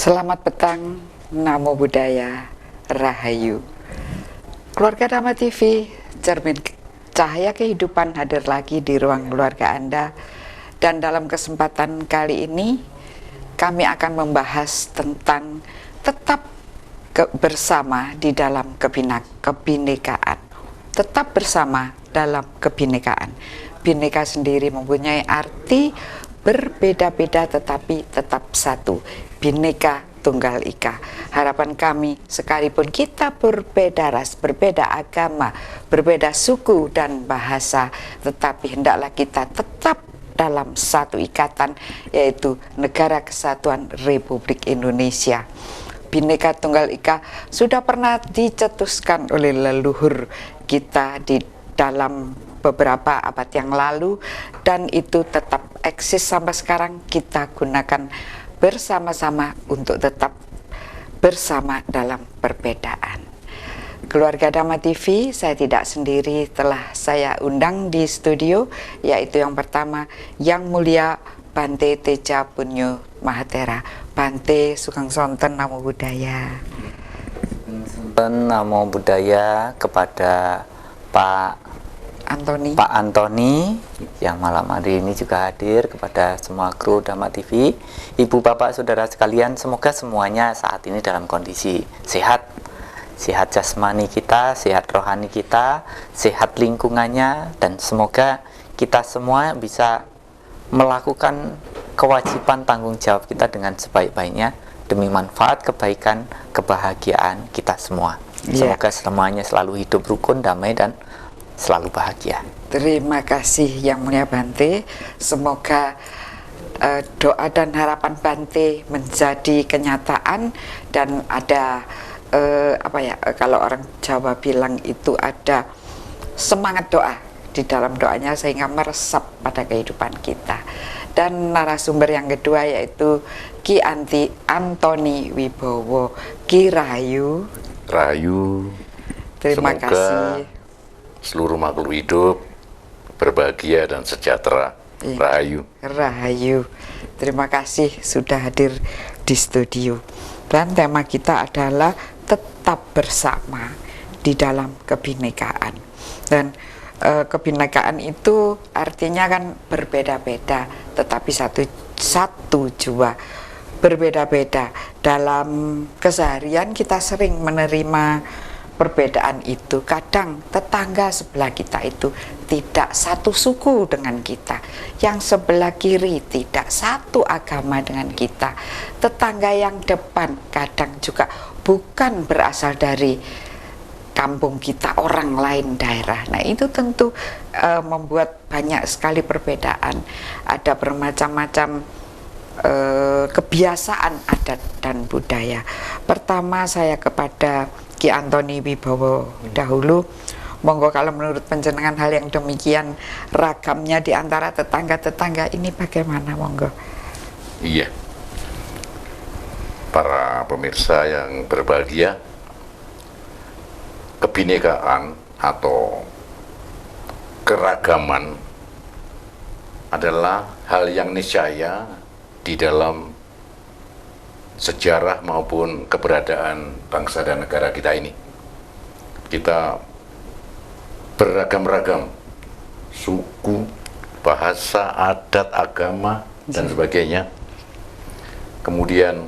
Selamat petang, Namo Buddhaya, Rahayu. Keluarga Dhamma TV, cermin cahaya kehidupan hadir lagi di ruang keluarga Anda. Dan dalam kesempatan kali ini, kami akan membahas tentang tetap bersama di dalam kebinekaan. Tetap bersama dalam kebinekaan. Bineka sendiri mempunyai arti berbeda-beda tetapi tetap satu. Bhinneka Tunggal Ika. Harapan kami, sekalipun kita berbeda ras, berbeda agama, berbeda suku dan bahasa, tetapi hendaklah kita tetap dalam satu ikatan, yaitu Negara Kesatuan Republik Indonesia. Bhinneka Tunggal Ika sudah pernah dicetuskan oleh leluhur kita di dalam beberapa abad yang lalu, dan itu tetap eksis sampai sekarang. Kita gunakan bersama-sama untuk tetap bersama dalam perbedaan. Keluarga Dhamma TV, saya tidak sendiri, telah saya undang di studio, yaitu yang pertama Yang Mulia Bante Teja Punyo Mahatera. Bante Sugeng Sonten, Namo Buddhaya. Namo Buddhaya kepada Pak Antoni yang malam hari ini juga hadir, kepada semua kru Dhamma TV, ibu bapak saudara sekalian, semoga semuanya saat ini dalam kondisi sehat jasmani kita, sehat rohani kita, sehat lingkungannya, dan semoga kita semua bisa melakukan kewajiban tanggung jawab kita dengan sebaik-baiknya demi manfaat, kebaikan, kebahagiaan kita semua. Semoga semuanya selalu hidup rukun, damai, dan selalu bahagia. Terima kasih Yang Mulia Bante. Semoga doa dan harapan Bante menjadi kenyataan, dan ada kalau orang Jawa bilang itu ada semangat doa di dalam doanya sehingga meresap pada kehidupan kita. Dan narasumber yang kedua yaitu Ki Antoni Wibowo. Ki Rahayu. Terima kasih. Seluruh makhluk hidup berbahagia dan sejahtera. Rahayu. Terima kasih sudah hadir di studio. Dan tema kita adalah tetap bersama di dalam kebinekaan. Dan kebinekaan itu artinya kan berbeda-beda, tetapi satu jua. Berbeda-beda dalam keseharian, kita sering menerima perbedaan itu. Kadang tetangga sebelah kita itu tidak satu suku dengan kita, yang sebelah kiri tidak satu agama dengan kita, tetangga yang depan kadang juga bukan berasal dari kampung kita, orang lain daerah. Nah, itu tentu membuat banyak sekali perbedaan. Ada bermacam-macam kebiasaan adat dan budaya. Pertama saya kepada Ki Antoni Wibowo dahulu. Monggo, kalau menurut panjenengan hal yang demikian ragamnya di antara tetangga-tetangga ini bagaimana, monggo? Iya. Para pemirsa yang berbahagia, kebinekaan atau keragaman adalah hal yang niscaya di dalam sejarah maupun keberadaan bangsa dan negara kita ini. Kita beragam-ragam suku, bahasa, adat, agama, dan sebagainya. Kemudian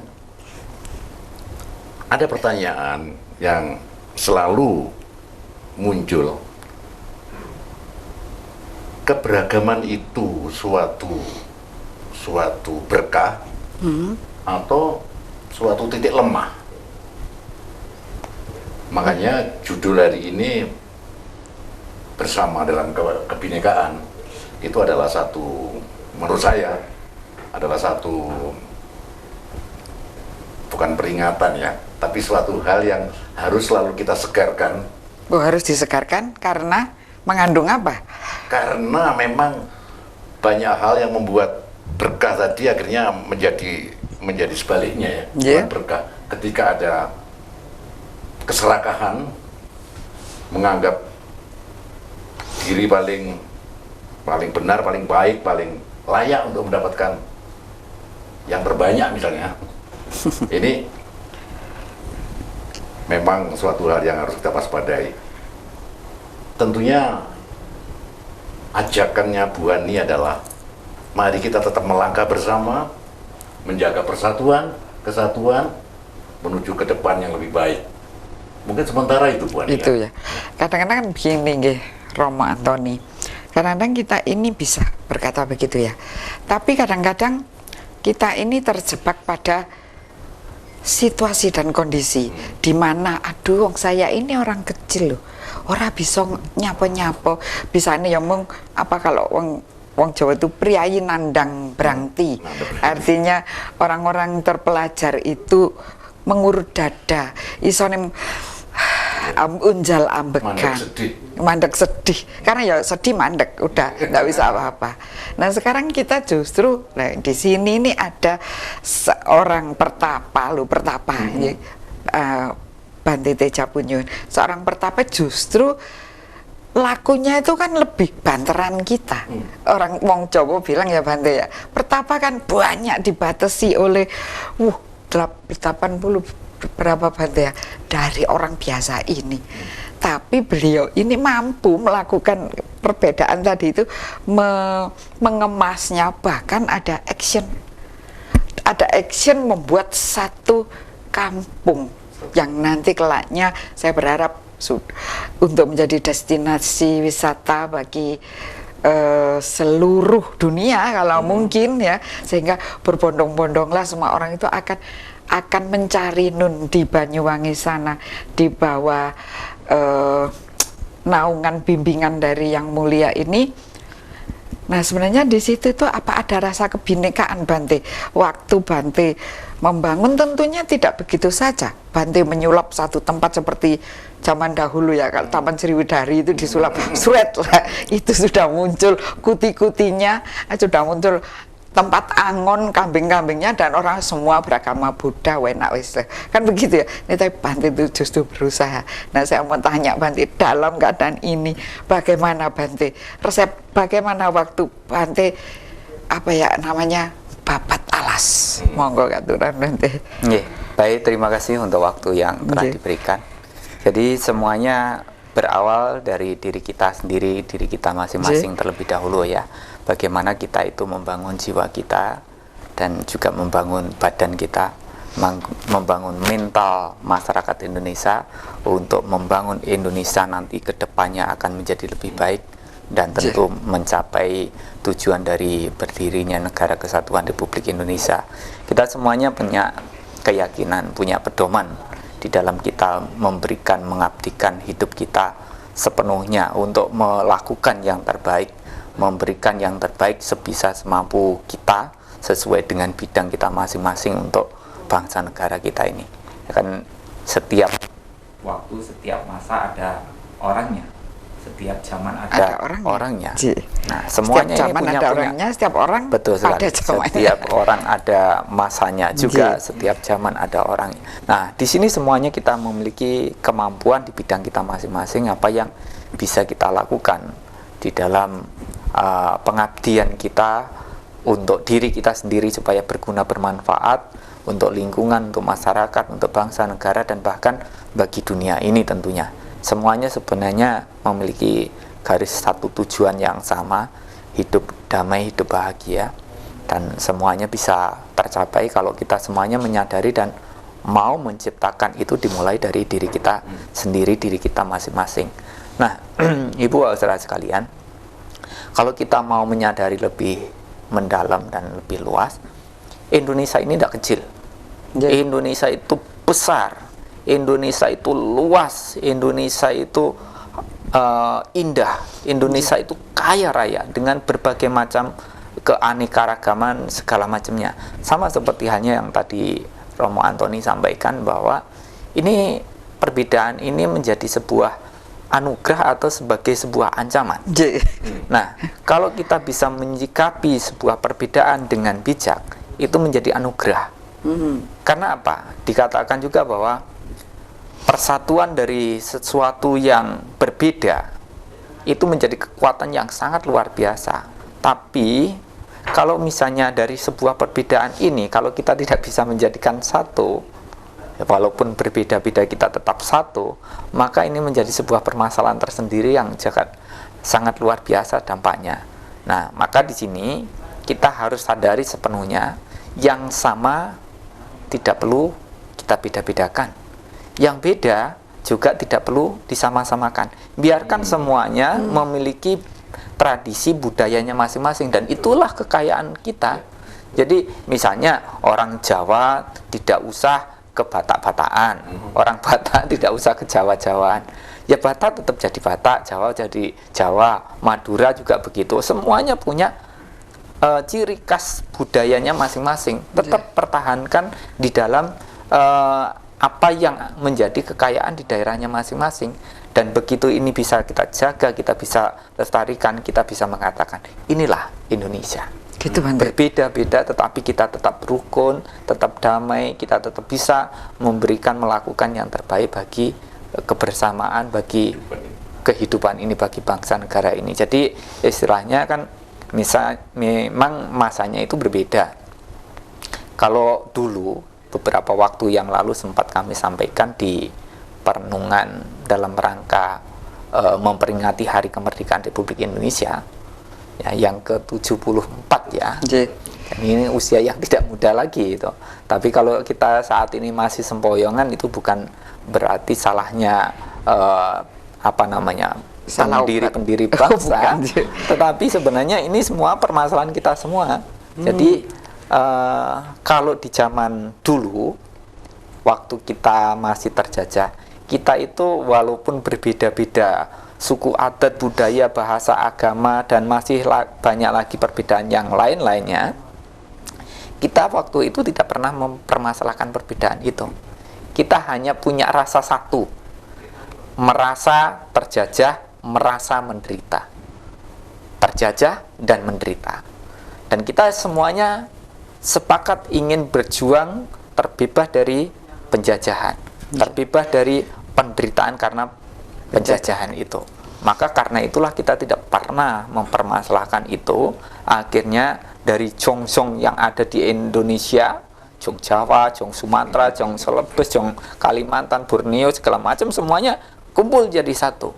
ada pertanyaan yang selalu muncul. Keberagaman itu suatu berkah atau suatu titik lemah? Makanya judul hari ini bersama dalam kebinekaan itu adalah menurut saya adalah bukan peringatan ya, tapi suatu hal yang harus selalu kita segarkan. Harus disegarkan karena mengandung apa? Karena memang banyak hal yang membuat berkah tadi akhirnya menjadi sebaliknya ya. Berkah ketika ada keserakahan, menganggap diri paling benar, paling baik, paling layak untuk mendapatkan yang terbanyak misalnya, Ini memang suatu hal yang harus kita waspadai. Tentunya ajakannya Bu Ani adalah mari kita tetap melangkah bersama, menjaga persatuan, kesatuan, menuju ke depan yang lebih baik. Mungkin sementara itu Bu Ani. Itu ya. Kadang-kadang kan begini nggih, Romo Antoni. Kadang-kadang kita ini bisa berkata begitu ya. Tapi kadang-kadang kita ini terjebak pada situasi dan kondisi di mana aduh saya ini orang kecil loh. Ora bisa nyapa-nyapa, bisane ya mung apa kalau wong Jawa itu priayi nandang brangti. Artinya orang-orang terpelajar itu mengurut dada, isone unjal ambekan, mandek sedih, karena ya sedih mandek, udah nggak bisa apa-apa. Nah sekarang kita justru, nah, di sini ini ada seorang pertapa, Bante Teja Punyun, seorang pertapa justru lakunya itu kan lebih banteran kita. Orang wong Jawa bilang ya Bante ya, pertapa kan banyak dibatasi oleh 80 berapa Bante ya dari orang biasa ini. Tapi beliau ini mampu melakukan perbedaan tadi itu, mengemasnya, bahkan ada action membuat satu kampung yang nanti kelaknya saya berharap untuk menjadi destinasi wisata bagi seluruh dunia kalau mungkin ya, sehingga berbondong-bondonglah semua orang itu akan mencari Nun di Banyuwangi sana, di bawah naungan bimbingan dari Yang Mulia ini. Nah sebenarnya di situ itu apa ada rasa kebinekaan Bante? Waktu Bante membangun tentunya tidak begitu saja Bante menyulap satu tempat seperti zaman dahulu ya, kalau Taman Sriwidari itu disulap suret lah, itu sudah muncul kuti-kutinya, sudah muncul tempat angon kambing-kambingnya, dan orang semua beragama Buddha, wenak wis kan begitu ya. Ini tapi Bante itu justru berusaha. Nah saya mau tanya Bante, dalam keadaan ini bagaimana Bante resep, bagaimana waktu Bante apa ya namanya babat alas, monggo katuran Bante. Baik, terima kasih untuk waktu yang telah diberikan. Jadi semuanya berawal dari diri kita sendiri, diri kita masing-masing terlebih dahulu ya. Bagaimana kita itu membangun jiwa kita dan juga membangun badan kita, membangun mental masyarakat Indonesia untuk membangun Indonesia nanti ke depannya akan menjadi lebih baik dan tentu mencapai tujuan dari berdirinya Negara Kesatuan Republik Indonesia. Kita semuanya punya keyakinan, punya pedoman di dalam kita memberikan, mengabdikan hidup kita sepenuhnya untuk melakukan yang terbaik, memberikan yang terbaik sebisa semampu kita sesuai dengan bidang kita masing-masing untuk bangsa negara kita ini. Kan setiap waktu, setiap masa ada orangnya, setiap zaman ada orangnya. Nah, semuanya setiap zaman ini punya orangnya, setiap orang betul sekali. ada zamannya. Setiap orang ada masanya juga, setiap zaman ada orangnya. Nah, di sini semuanya kita memiliki kemampuan di bidang kita masing-masing, apa yang bisa kita lakukan di dalam pengabdian kita untuk diri kita sendiri supaya berguna, bermanfaat untuk lingkungan, untuk masyarakat, untuk bangsa, negara, dan bahkan bagi dunia ini tentunya. Semuanya sebenarnya memiliki garis satu tujuan yang sama, hidup damai, hidup bahagia, dan semuanya bisa tercapai kalau kita semuanya menyadari dan mau menciptakan itu dimulai dari diri kita sendiri, diri kita masing-masing. Nah, Ibu saudara sekalian, kalau kita mau menyadari lebih mendalam dan lebih luas, Indonesia ini tidak kecil. Indonesia itu besar, Indonesia itu luas, Indonesia itu indah, Indonesia itu kaya raya dengan berbagai macam keanekaragaman segala macamnya. Sama seperti halnya yang tadi Romo Antoni sampaikan, bahwa ini perbedaan ini menjadi sebuah anugerah atau sebagai sebuah ancaman. Nah, kalau kita bisa menyikapi sebuah perbedaan dengan bijak, itu menjadi anugerah. Karena apa? Dikatakan juga bahwa persatuan dari sesuatu yang berbeda itu menjadi kekuatan yang sangat luar biasa. Tapi kalau misalnya dari sebuah perbedaan ini, kalau kita tidak bisa menjadikan satu, ya walaupun berbeda-beda kita tetap satu, maka ini menjadi sebuah permasalahan tersendiri yang sangat luar biasa dampaknya. Nah, maka di sini kita harus sadari sepenuhnya yang sama tidak perlu kita beda-bedakan. Yang beda juga tidak perlu disama-samakan. Biarkan semuanya memiliki tradisi budayanya masing-masing, dan itulah kekayaan kita. Jadi misalnya orang Jawa tidak usah ke Batak-Batakan, orang Batak tidak usah ke Jawa-Jawaan. Ya Batak tetap jadi Batak, Jawa jadi Jawa, Madura juga begitu. Semuanya punya ciri khas budayanya masing-masing. Tetap pertahankan di dalam apa yang menjadi kekayaan di daerahnya masing-masing. Dan begitu ini bisa kita jaga, kita bisa lestarikan, kita bisa mengatakan inilah Indonesia. Gitu, Bante. Berbeda-beda tetapi kita tetap rukun, tetap damai, kita tetap bisa melakukan yang terbaik bagi kebersamaan, bagi kehidupan ini, bagi bangsa negara ini. Jadi istilahnya kan memang masanya itu berbeda. Kalau dulu beberapa waktu yang lalu sempat kami sampaikan di perenungan dalam rangka memperingati Hari Kemerdekaan Republik Indonesia, ya, yang ke-74 ya. Dan ini usia yang tidak muda lagi itu. Tapi kalau kita saat ini masih sempoyongan, itu bukan berarti salahnya pendiri bangsa. Tetapi sebenarnya ini semua permasalahan kita semua. Jadi kalau di zaman dulu waktu kita masih terjajah, kita itu walaupun berbeda-beda suku, adat, budaya, bahasa, agama, dan masih banyak lagi perbedaan yang lain-lainnya, kita waktu itu tidak pernah mempermasalahkan perbedaan itu. Kita hanya punya rasa satu, merasa terjajah, merasa menderita, terjajah dan menderita. Dan kita semuanya sepakat ingin berjuang terbebas dari penjajahan, terbebas dari penderitaan karena penjajahan itu. Maka karena itulah kita tidak pernah mempermasalahkan itu. Akhirnya dari Jongsong yang ada di Indonesia, Jong Jawa, Jong Sumatera, Jong Celebes, Jong Kalimantan, Borneo, segala macam, semuanya kumpul jadi satu.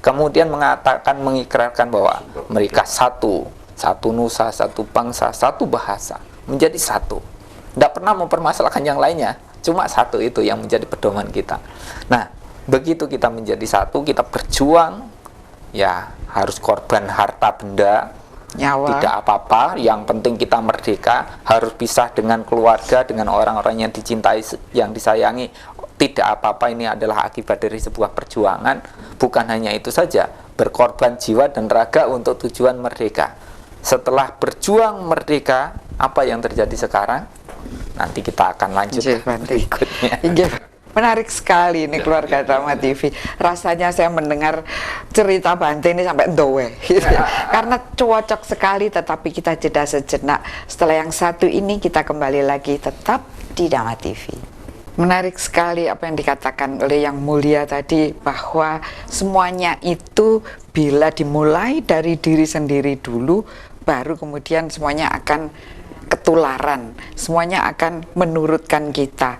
Kemudian mengikrarkan bahwa mereka satu nusa, satu bangsa, satu bahasa, menjadi satu. Tidak pernah mempermasalahkan yang lainnya, cuma satu itu yang menjadi pedoman kita. Nah, begitu kita menjadi satu, kita berjuang, ya harus korban harta benda, nyawa, tidak apa-apa, yang penting kita merdeka, harus pisah dengan keluarga, dengan orang-orang yang dicintai, yang disayangi, tidak apa-apa, ini adalah akibat dari sebuah perjuangan. Bukan hanya itu saja, berkorban jiwa dan raga untuk tujuan merdeka. Setelah berjuang merdeka, apa yang terjadi sekarang? Nanti kita akan lanjut berikutnya. Menarik sekali ini keluarga Dharma TV. Rasanya saya mendengar cerita Bante ini sampai ndowe gitu ya. Karena cocok sekali, tetapi kita jeda sejenak. Setelah yang satu ini kita kembali lagi tetap di Dharma TV. Menarik sekali apa yang dikatakan oleh Yang Mulia tadi, bahwa semuanya itu bila dimulai dari diri sendiri dulu, baru kemudian semuanya akan ketularan, semuanya akan menurutkan kita.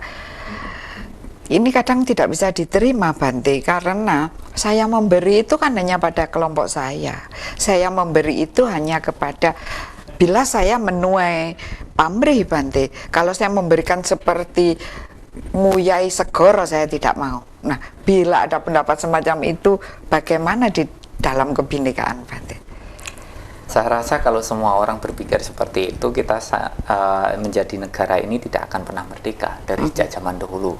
Ini kadang tidak bisa diterima, Bante, karena saya memberi itu kan hanya pada kelompok saya. Saya memberi itu hanya kepada, bila saya menuai pamrih, Bante. Kalau saya memberikan seperti nguyai segoro, saya tidak mau. Nah, bila ada pendapat semacam itu, bagaimana di dalam kebinekaan, Bante? Saya rasa kalau semua orang berpikir seperti itu, kita menjadi negara ini tidak akan pernah merdeka dari sejak zaman dahulu.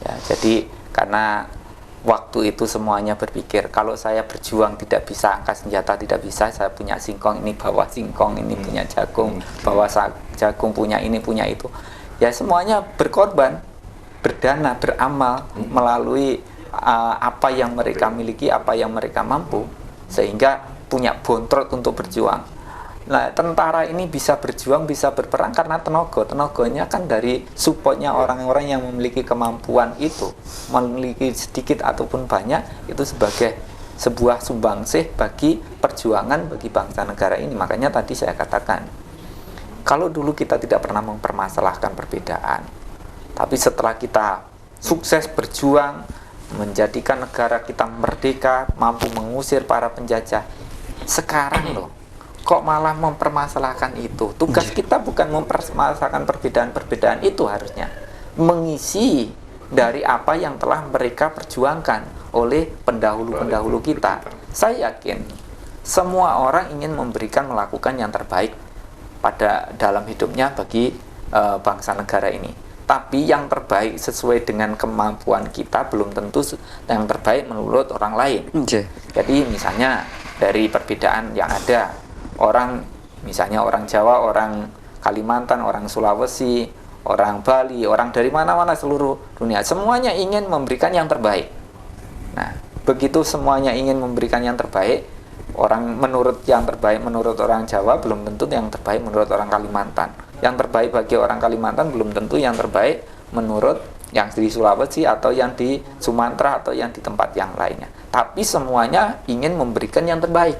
Ya, jadi karena waktu itu semuanya berpikir, kalau saya berjuang tidak bisa angkat senjata, tidak bisa, saya punya singkong, ini bawa singkong, ini punya jagung, bawa jagung, punya ini, punya itu. Ya semuanya berkorban, berdana, beramal melalui apa yang mereka miliki, apa yang mereka mampu, sehingga punya bontrot untuk berjuang. Nah, tentara ini bisa berjuang, bisa berperang karena tenaganya kan dari supportnya orang-orang yang memiliki kemampuan itu, memiliki sedikit ataupun banyak, itu sebagai sebuah sumbangsih bagi perjuangan bagi bangsa negara ini. Makanya tadi saya katakan, kalau dulu kita tidak pernah mempermasalahkan perbedaan, tapi setelah kita sukses berjuang menjadikan negara kita merdeka, mampu mengusir para penjajah, sekarang loh kok malah mempermasalahkan itu. Tugas kita bukan mempermasalahkan perbedaan-perbedaan itu, harusnya mengisi dari apa yang telah mereka perjuangkan oleh pendahulu-pendahulu kita. Saya yakin semua orang ingin melakukan yang terbaik pada dalam hidupnya bagi bangsa negara ini. Tapi yang terbaik sesuai dengan kemampuan kita belum tentu yang terbaik menurut orang lain. Jadi misalnya dari perbedaan yang ada, misalnya orang Jawa, orang Kalimantan, orang Sulawesi, orang Bali, orang dari mana-mana seluruh dunia, semuanya ingin memberikan yang terbaik. Nah, begitu semuanya ingin memberikan yang terbaik, yang terbaik menurut orang Jawa belum tentu yang terbaik menurut orang Kalimantan. Yang terbaik bagi orang Kalimantan belum tentu yang terbaik menurut yang di Sulawesi atau yang di Sumatera atau yang di tempat yang lainnya. Tapi semuanya ingin memberikan yang terbaik.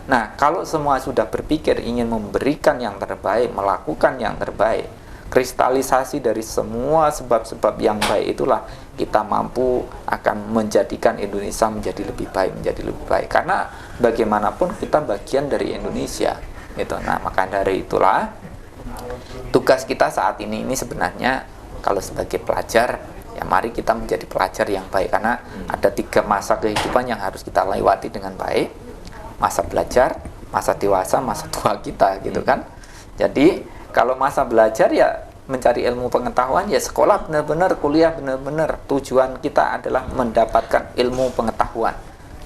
Nah, kalau semua sudah berpikir ingin memberikan yang terbaik, melakukan yang terbaik, kristalisasi dari semua sebab-sebab yang baik itulah kita mampu akan menjadikan Indonesia menjadi lebih baik, karena bagaimanapun kita bagian dari Indonesia gitu. Nah, maka dari itulah tugas kita saat ini sebenarnya kalau sebagai pelajar, ya mari kita menjadi pelajar yang baik, karena ada 3 masa kehidupan yang harus kita lewati dengan baik: masa belajar, masa dewasa, masa tua kita gitu kan. Jadi kalau masa belajar ya mencari ilmu pengetahuan, ya sekolah benar-benar, kuliah benar-benar. Tujuan kita adalah mendapatkan ilmu pengetahuan.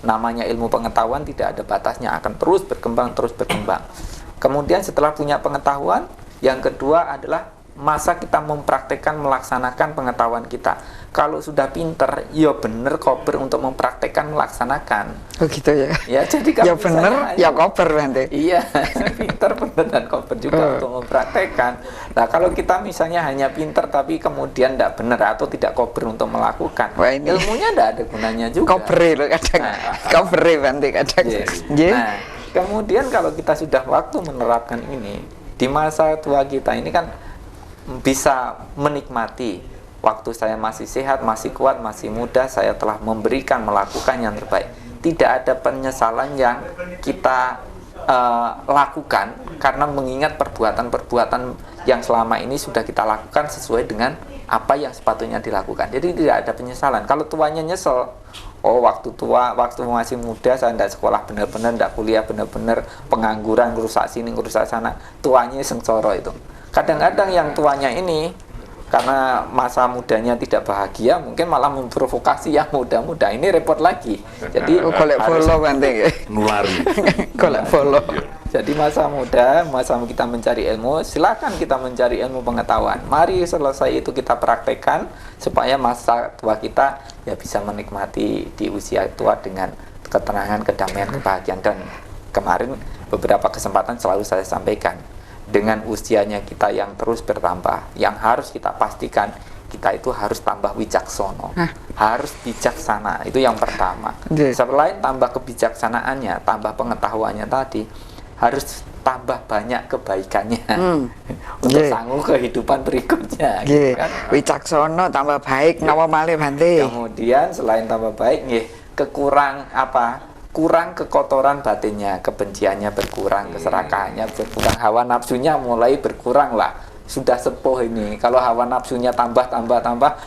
Namanya ilmu pengetahuan tidak ada batasnya, akan terus berkembang. Kemudian setelah punya pengetahuan, yang kedua adalah masa kita mempraktekkan, melaksanakan pengetahuan kita. Kalau sudah pinter, ya bener kober untuk mempraktekkan, melaksanakan. Oh gitu ya. Ya, jadi kalau ya bener, ya kober nanti. Iya, pinter, bener, dan kober juga untuk mempraktekkan. Nah, kalau kita misalnya hanya pinter tapi kemudian tidak bener atau tidak kober untuk melakukan, wah, ini ilmunya tidak ada gunanya juga. Koberi loh kadang. Koberi nanti kadang. Nah, kemudian kalau kita sudah waktu menerapkan ini, di masa tua kita ini kan bisa menikmati waktu saya masih sehat, masih kuat, masih muda, saya telah melakukan yang terbaik. Tidak ada penyesalan yang kita lakukan karena mengingat perbuatan-perbuatan yang selama ini sudah kita lakukan sesuai dengan apa yang sepatutnya dilakukan. Jadi tidak ada penyesalan. Kalau tuanya nyesel, waktu masih muda saya tidak sekolah benar-benar, tidak kuliah benar-benar, pengangguran, ngerusak sini, ngerusak sana, tuanya sengsara itu. Kadang-kadang yang tuanya ini karena masa mudanya tidak bahagia, mungkin malah memprovokasi yang muda-muda, ini repot lagi. Jadi golek follow nanti nulari. Golek follow. Jadi masa muda, masa kita mencari ilmu, silakan kita mencari ilmu pengetahuan. Mari selesai itu kita praktekkan supaya masa tua kita ya bisa menikmati di usia tua dengan ketenangan, kedamaian, kebahagiaan. Dan kemarin beberapa kesempatan selalu saya sampaikan, dengan usianya kita yang terus bertambah, yang harus kita pastikan kita itu harus tambah wijaksono, harus bijaksana. Itu yang pertama. Selain tambah kebijaksanaannya, tambah pengetahuannya tadi, harus tambah banyak kebaikannya untuk sanggup kehidupan berikutnya. Gitu kan? Wijaksono tambah baik, nawa malih Bante. Kemudian selain tambah baik, kurang kekotoran batinnya, kebenciannya berkurang, keserakahannya berkurang, hawa nafsunya mulai berkurang lah. Sudah sepuh ini. Kalau hawa nafsunya tambah,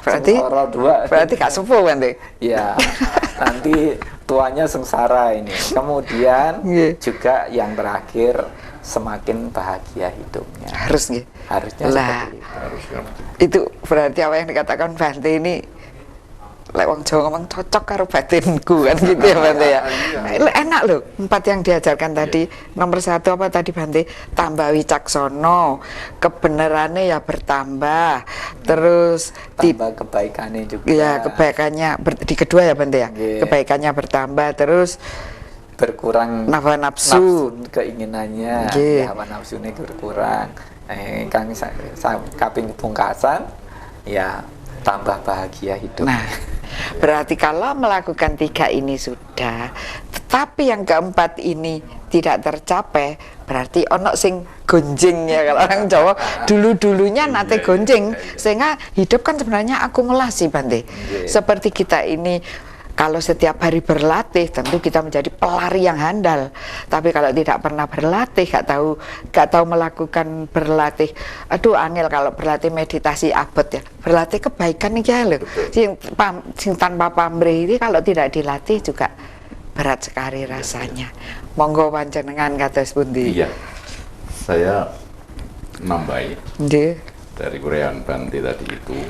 berarti gak sepuh Bante. Ya, nanti tuanya sengsara ini. Kemudian juga yang terakhir, semakin bahagia hidupnya. Harusnya lah, seperti itu berarti apa yang dikatakan Bante ini, lek wong Jawa ngomong cocok karo batinku kan gitu ya Bante ya. Enak loh 4 yang diajarkan tadi. Nomor 1 apa tadi Bante? Tambah wicaksono, kebenarannya ya bertambah, terus tambah kebaikannya juga. Ya, kebaikannya di kedua ya Bante ya. Kebaikannya bertambah, terus berkurang hawa nafsu, keinginannya, hawa nafsunya berkurang. Kang kaping pungkasan ya tambah bahagia hidup. Nah, Berarti kalau melakukan 3 ini sudah, tetapi yang keempat ini tidak tercapai, berarti ono sing gonjing ya kalau orang Jawa dulu-dulunya nate gonjing, sehingga hidup kan sebenarnya akumulasi Bante. Seperti kita ini kalau setiap hari berlatih tentu kita menjadi pelari yang handal, tapi kalau tidak pernah berlatih, gak tahu melakukan berlatih, aduh angel kalau berlatih meditasi abot ya, berlatih kebaikan nih ya loh, sing tanpa pamrih ini kalau tidak dilatih juga berat sekali rasanya. Monggo panjenengan kados pundi? Iya, saya nambahi Nggih. dari uraian Bante tadi itu.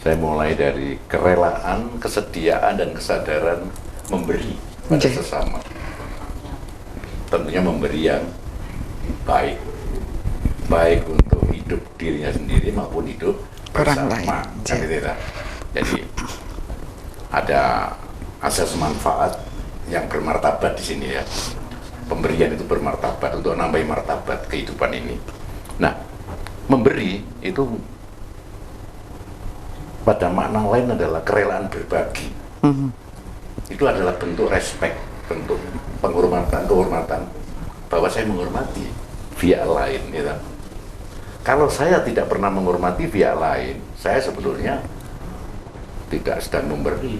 Saya mulai dari kerelaan, kesediaan, dan kesadaran memberi pada sesama. Tentunya memberi yang baik, baik untuk hidup dirinya sendiri maupun hidup orang bersama. lain. Jadi ada asas manfaat yang bermartabat di sini ya. Pemberian itu bermartabat untuk nambahi martabat kehidupan ini. Nah, memberi itu pada makna lain adalah kerelaan berbagi. Itu adalah bentuk respek, bentuk kehormatan bahwa saya menghormati pihak lain. Ya. Kalau saya tidak pernah menghormati pihak lain, saya sebetulnya tidak sedang memberi.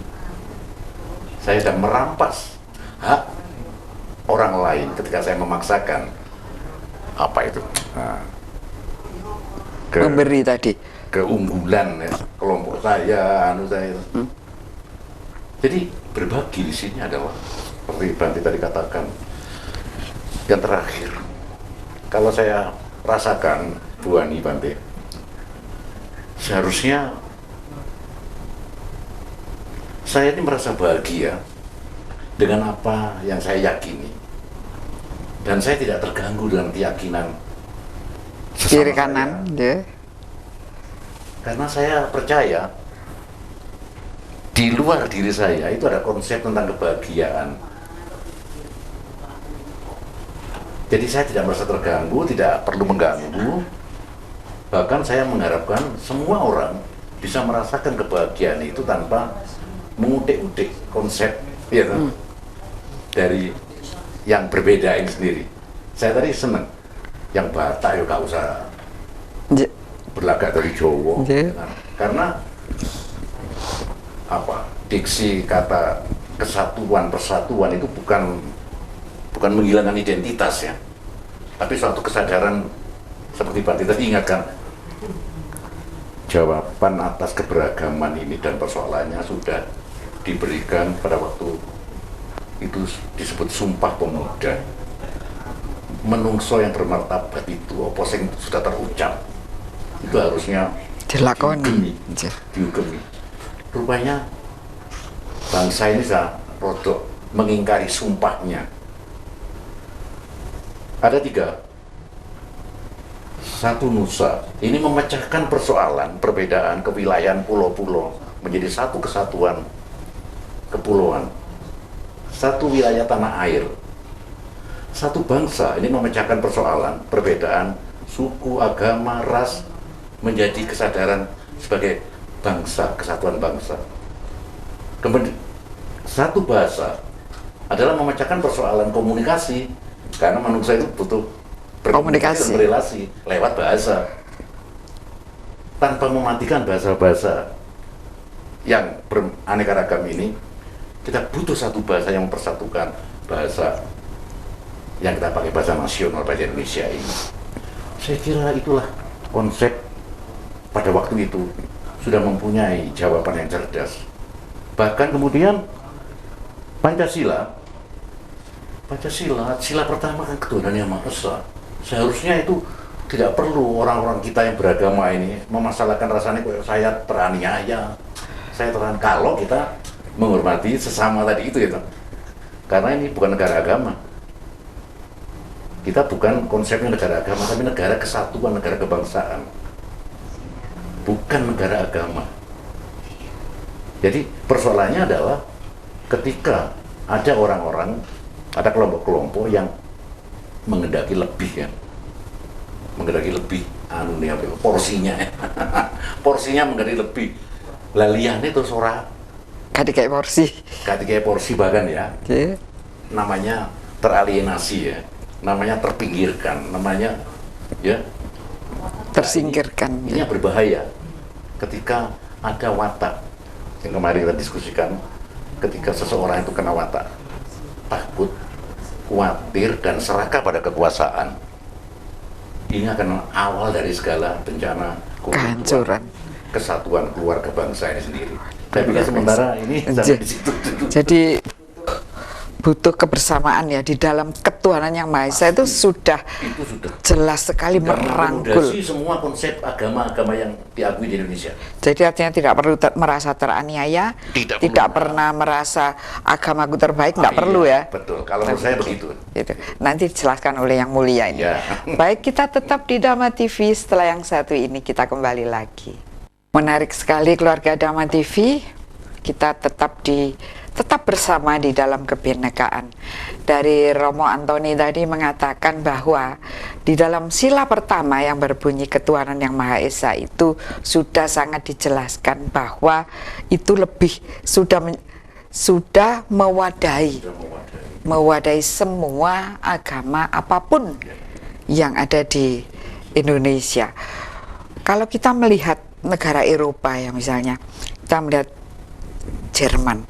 Saya sedang merampas hak orang lain ketika saya memaksakan apa itu Memberi tadi. Keunggulan ya, kelompok saya, Jadi berbagi di sini adalah seperti Bante tadi katakan. Yang terakhir, kalau saya rasakan Bu Ani Bante, seharusnya saya ini merasa bahagia dengan apa yang saya yakini, dan saya tidak terganggu dengan keyakinan Kiri kanan, ya. Karena saya percaya di luar diri saya itu ada konsep tentang kebahagiaan. Jadi saya tidak merasa terganggu, tidak perlu mengganggu. Bahkan saya mengharapkan semua orang bisa merasakan kebahagiaan itu tanpa mengutik-utik konsep ya, dari yang berbeda ini sendiri. Saya tadi seneng yang Batak ya gak usah berlagak dari Jawa, karena apa, diksi kata kesatuan persatuan itu bukan menghilangkan identitas ya, tapi suatu kesadaran seperti Bante tadi ingatkan, jawaban atas keberagaman ini dan persoalannya sudah diberikan pada waktu itu disebut Sumpah Pemuda. Menungso yang bermartabat itu apa sing sudah terucap itu harusnya dilakoni, dihukumi. Rupanya bangsa ini sudah rodok mengingkari sumpahnya. Ada 3. Satu nusa, ini memecahkan persoalan perbedaan kewilayahan pulau-pulau menjadi satu kesatuan kepulauan, satu wilayah tanah air. Satu bangsa, ini memecahkan persoalan perbedaan suku, agama, ras menjadi kesadaran sebagai bangsa, kesatuan bangsa. Kemudian satu bahasa adalah memecahkan persoalan komunikasi, karena manusia itu butuh berkomunikasi dan berrelasi lewat bahasa. Tanpa mematikan bahasa-bahasa yang beraneka ragam ini, kita butuh satu bahasa yang mempersatukan, bahasa yang kita pakai, bahasa nasional, bahasa Indonesia ini. Saya kira itulah konsep pada waktu itu sudah mempunyai jawaban yang cerdas. Bahkan kemudian Pancasila, sila pertama kan ketuhanan yang Maha Esa. Seharusnya itu tidak perlu orang-orang kita yang beragama ini memasalahkan rasanya kok saya teraniaya, saya kalau kita menghormati sesama tadi itu gitu. Karena ini bukan negara agama. Kita bukan konsepnya negara agama, tapi negara kesatuan, negara kebangsaan. Bukan negara agama. Jadi persoalannya adalah ketika ada orang-orang, ada kelompok-kelompok yang menghendaki lebih kan. Menghendaki lebih porsinya. Porsinya menghendaki lebih. Lah liyane terus ora Gak kayak porsi. kayak porsi bahkan ya, Oke. namanya teralienasi ya, namanya terpinggirkan, namanya ya Tersingkirkan. ini yang berbahaya ketika ada watak yang kemarin kita diskusikan, ketika seseorang itu kena watak takut, khawatir, dan serakah pada kekuasaan, ini akan awal dari segala bencana Kehancuran. kesatuan keluarga bangsa ini sendiri. Saya pikir sementara ini sampai di situ dulu. Jadi butuh kebersamaan ya di dalam ketuhanan yang Maha Esa itu sudah jelas sekali merangkul. mengakomodasi semua konsep agama-agama yang diakui di Indonesia. Jadi artinya tidak perlu merasa teraniaya, tidak pernah merasa agamaku terbaik, nggak perlu ya. Betul, kalau menurut saya begitu. Gitu. Nanti dijelaskan oleh yang mulia ini. Ya. Baik, kita tetap di Dhamma TV. Setelah yang satu ini kita kembali lagi. Menarik sekali keluarga Dhamma TV. Kita tetap bersama di dalam kebinekaan. Dari Romo Antoni tadi mengatakan bahwa di dalam sila pertama yang berbunyi ketuhanan yang Maha Esa itu sudah sangat dijelaskan bahwa itu lebih sudah mewadahi semua agama apapun yang ada di Indonesia. Kalau kita melihat negara Eropa ya, misalnya kita melihat Jerman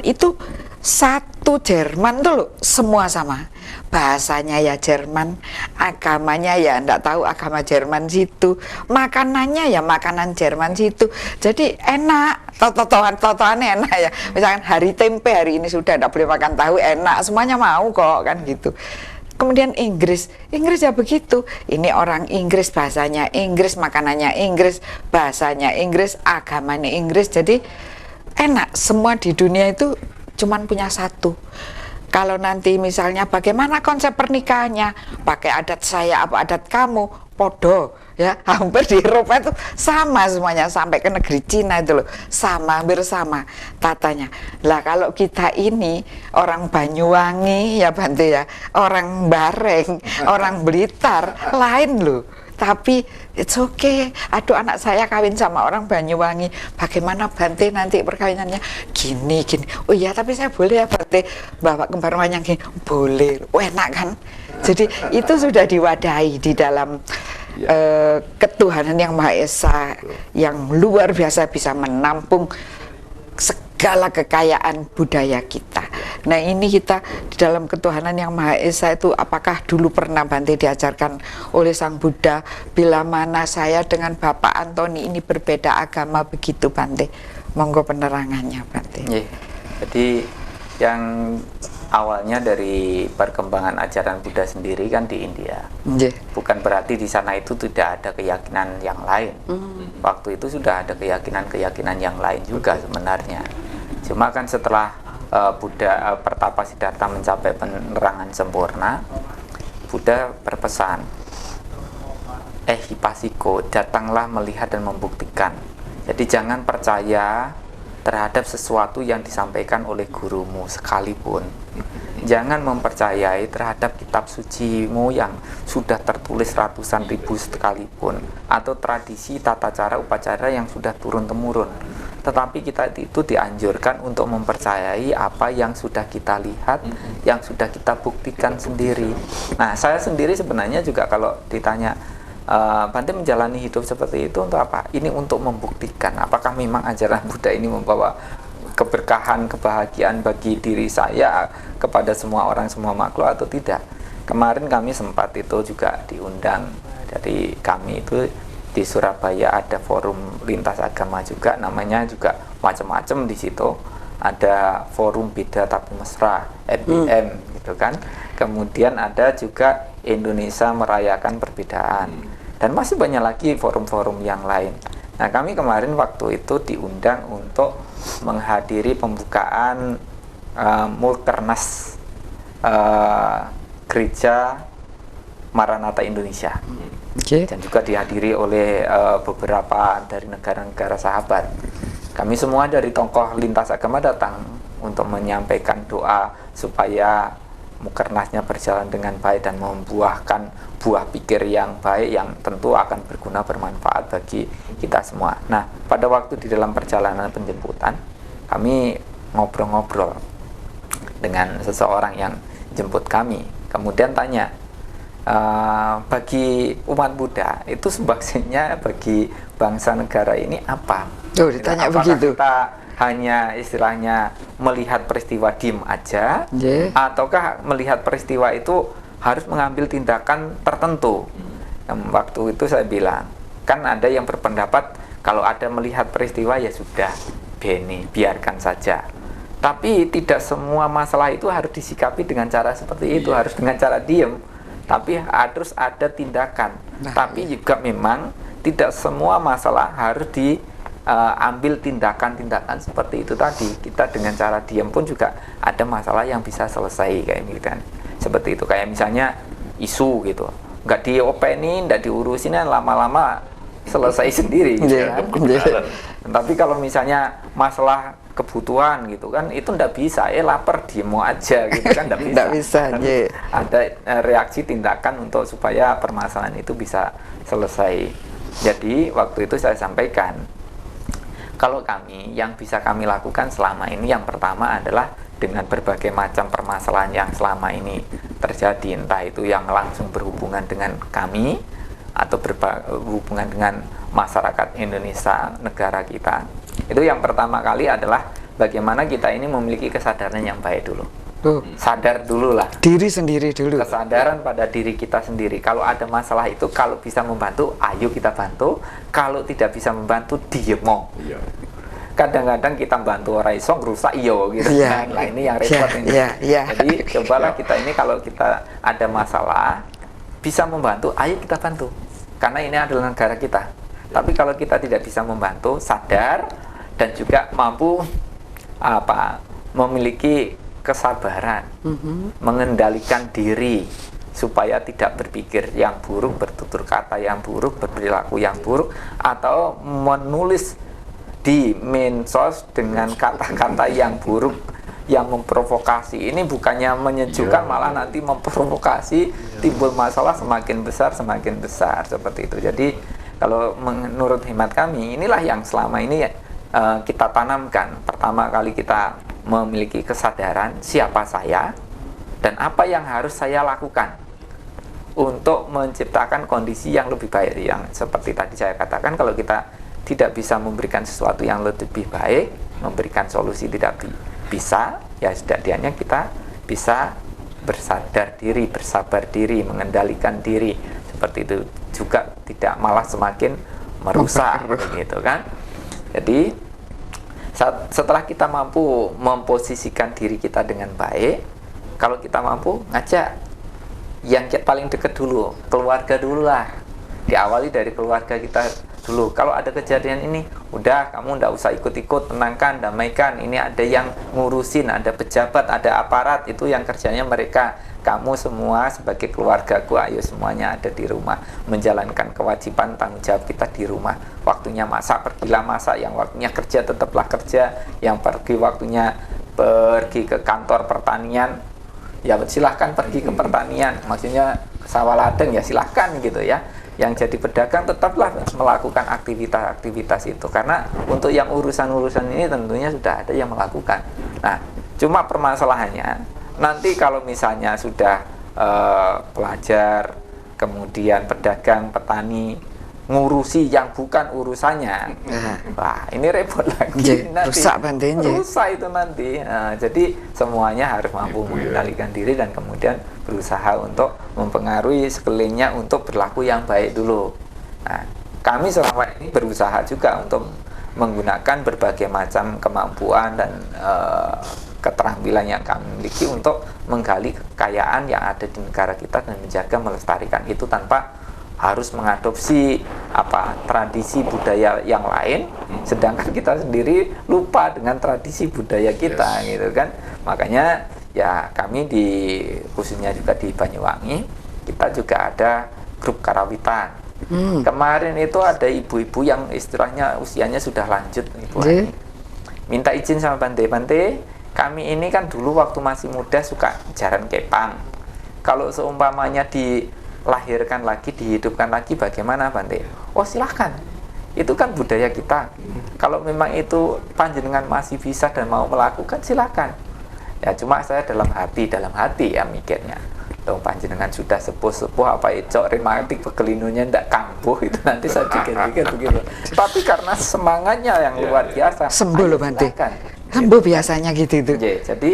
itu satu Jerman tuh loh, semua sama, bahasanya ya Jerman, agamanya ya enggak tahu agama Jerman situ, makanannya ya makanan Jerman situ. Jadi enak, totoannya enak ya. Misalkan hari tempe, hari ini sudah enggak boleh makan tahu, enak, semuanya mau kok kan gitu. Kemudian Inggris ya begitu. Ini orang Inggris, bahasanya Inggris, makanannya Inggris, bahasanya Inggris, agamanya Inggris. Jadi enak, semua di dunia itu cuman punya satu. Kalau nanti misalnya bagaimana konsep pernikahannya, pakai adat saya apa adat kamu, podo ya, hampir di Eropa itu sama semuanya, sampai ke negeri Cina itu loh, sama, hampir sama tatanya. Lah kalau kita ini orang Banyuwangi ya Bante ya, orang Bareng, orang Blitar, lain loh. Tapi it's okay, aduh anak saya kawin sama orang Banyuwangi, bagaimana Bante nanti perkawinannya? Gini, oh iya tapi saya boleh ya Bante bawa kembar wayang gini? Boleh, enak kan? Jadi itu sudah diwadahi di dalam ketuhanan yang Maha Esa yang luar biasa, bisa menampung segala kekayaan budaya kita. Nah ini kita di dalam ketuhanan yang Maha Esa itu, apakah dulu pernah Bante diajarkan oleh Sang Buddha, bila mana saya dengan Bapak Antoni ini berbeda agama, begitu Bante? Monggo penerangannya Bante. Jadi yang awalnya dari perkembangan ajaran Buddha sendiri kan di India. Bukan berarti di sana itu tidak ada keyakinan yang lain. Waktu itu sudah ada keyakinan yang lain juga sebenarnya. Cuma kan setelah Buddha Pertapa Siddhartha mencapai penerangan sempurna, Buddha berpesan, Hipasiko, datanglah melihat dan membuktikan. Jadi jangan percaya terhadap sesuatu yang disampaikan oleh gurumu sekalipun. Jangan mempercayai terhadap kitab sucimu yang sudah tertulis ratusan ribu sekalipun, atau tradisi tata cara upacara yang sudah turun-temurun. Tetapi kita itu dianjurkan untuk mempercayai apa yang sudah kita lihat, yang sudah kita buktikan sendiri. Nah, saya sendiri sebenarnya juga kalau ditanya, Bante menjalani hidup seperti itu untuk apa? Ini untuk membuktikan apakah memang ajaran Buddha ini membawa keberkahan, kebahagiaan bagi diri saya, kepada semua orang, semua makhluk, atau tidak. Kemarin kami sempat itu juga diundang, jadi kami itu di Surabaya ada forum lintas agama juga, namanya juga macam-macam di situ. Ada forum Beda Tapi Mesra, FBM gitu kan. Kemudian ada juga Indonesia Merayakan Perbedaan. Dan masih banyak lagi forum-forum yang lain. Nah, kami kemarin waktu itu diundang untuk menghadiri pembukaan Mulkernas Gereja Maranatha Indonesia. Dan juga dihadiri oleh beberapa dari negara-negara sahabat. Kami semua dari tokoh lintas agama datang untuk menyampaikan doa supaya Mukernasnya berjalan dengan baik dan membuahkan buah pikir yang baik yang tentu akan berguna, bermanfaat bagi kita semua. Nah, pada waktu di dalam perjalanan penjemputan, kami ngobrol-ngobrol dengan seseorang yang jemput kami, kemudian tanya, bagi umat Buddha itu sumbangsinya bagi bangsa negara ini apa? Oh, ditanya Apakah begitu. kita hanya istilahnya melihat peristiwa diem aja, ataukah melihat peristiwa itu harus mengambil tindakan tertentu? Waktu itu saya bilang, kan ada yang berpendapat kalau ada melihat peristiwa ya sudah, biarkan saja. Tapi tidak semua masalah itu harus disikapi dengan cara seperti itu, harus dengan cara diem. Tapi harus ada tindakan. Tapi juga memang tidak semua masalah harus diambil tindakan-tindakan seperti itu tadi. Kita dengan cara diam pun juga ada masalah yang bisa selesai kayak gitu kan. Seperti itu, kayak misalnya isu gitu, nggak diopenin, nggak diurusin, lama-lama selesai sendiri gitu kan. Tapi kalau misalnya masalah kebutuhan gitu kan, itu ndak bisa, lapar demo aja gitu kan, ndak bisa. Ndak bisa, Ada reaksi tindakan untuk supaya permasalahan itu bisa selesai. Jadi waktu itu saya sampaikan, kalau kami yang bisa kami lakukan selama ini, yang pertama adalah dengan berbagai macam permasalahan yang selama ini terjadi, entah itu yang langsung berhubungan dengan kami atau berhubungan dengan masyarakat Indonesia, negara kita. Itu yang pertama kali adalah bagaimana kita ini memiliki kesadaran yang baik dulu. Sadar dulu lah. Diri sendiri dulu. Kesadaran pada diri kita sendiri. Kalau ada masalah itu, kalau bisa membantu, ayo kita bantu. Kalau tidak bisa membantu, diemo. Kadang-kadang kita bantu orang iso rusak gitu kan. Nah, ini yang repot ini. Jadi cobalah kita ini, kalau kita ada masalah bisa membantu, ayo kita bantu. Karena ini adalah negara kita. Tapi kalau kita tidak bisa membantu, sadar dan juga mampu memiliki kesabaran, mengendalikan diri supaya tidak berpikir yang buruk, bertutur kata yang buruk, berperilaku yang buruk, atau menulis di medsos dengan kata-kata yang buruk yang memprovokasi. Ini bukannya menyejukkan, malah nanti memprovokasi, timbul masalah semakin besar seperti itu. Jadi kalau menurut hemat kami, inilah yang selama ini kita tanamkan. Pertama kali kita memiliki kesadaran siapa saya dan apa yang harus saya lakukan untuk menciptakan kondisi yang lebih baik. Yang seperti tadi saya katakan, kalau kita tidak bisa memberikan sesuatu yang lebih baik, memberikan solusi tidak bisa, ya setidaknya kita bisa bersadar diri, bersabar diri, mengendalikan diri. Seperti itu juga, tidak malah semakin merusak gitu kan. Jadi setelah kita mampu memposisikan diri kita dengan baik, kalau kita mampu ngajak yang paling dekat dulu, keluarga dulu lah. Diawali dari keluarga kita dulu. Kalau ada kejadian ini, udah kamu ndak usah ikut-ikut, tenangkan, damaikan. Ini ada yang ngurusin, ada pejabat, ada aparat, itu yang kerjanya mereka. Kamu semua sebagai keluargaku, ayo semuanya ada di rumah, menjalankan kewajiban tanggung jawab kita di rumah. Waktunya masak, pergilah masak. Yang waktunya kerja, tetaplah kerja. Yang waktunya pergi ke kantor pertanian, ya silahkan pergi ke pertanian. Maksudnya ke sawah ladang, ya silahkan gitu ya. Yang jadi pedagang tetaplah melakukan aktivitas-aktivitas itu, karena untuk yang urusan-urusan ini tentunya sudah ada yang melakukan. Nah, cuma permasalahannya nanti kalau misalnya sudah pelajar, kemudian pedagang, petani ngurusi yang bukan urusannya, wah ini repot lagi. Nanti rusak itu nanti. Jadi semuanya harus mampu mengendalikan diri dan kemudian berusaha untuk mempengaruhi sekelilingnya untuk berlaku yang baik dulu. Nah, kami selama ini berusaha juga untuk menggunakan berbagai macam kemampuan dan keterampilan yang kami miliki untuk menggali kekayaan yang ada di negara kita dan menjaga melestarikan itu tanpa harus mengadopsi tradisi budaya yang lain, sedangkan kita sendiri lupa dengan tradisi budaya kita, gitu kan. Makanya ya kami khususnya juga di Banyuwangi, kita juga ada grup karawitan. Kemarin itu ada ibu-ibu yang istilahnya usianya sudah lanjut, Ibu Ani. Minta izin sama Bante, kami ini kan dulu waktu masih muda suka jaran kepang. Kalau seumpamanya dilahirkan lagi, dihidupkan lagi, bagaimana Bante? Oh silahkan, Itu kan budaya kita. Kalau memang itu panjenengan masih bisa dan mau melakukan, silakan. Ya cuma saya dalam hati ya mikirnya. Tuh panjenengan sudah sepuh-sepuh apa itu rematik pegelinunya ndak kampuh itu nanti saya pikir-pikir begitu. Tapi karena semangatnya yang luar biasa. Sembuh loh Bante. Silakan. Sembuh biasanya gitu itu. Jadi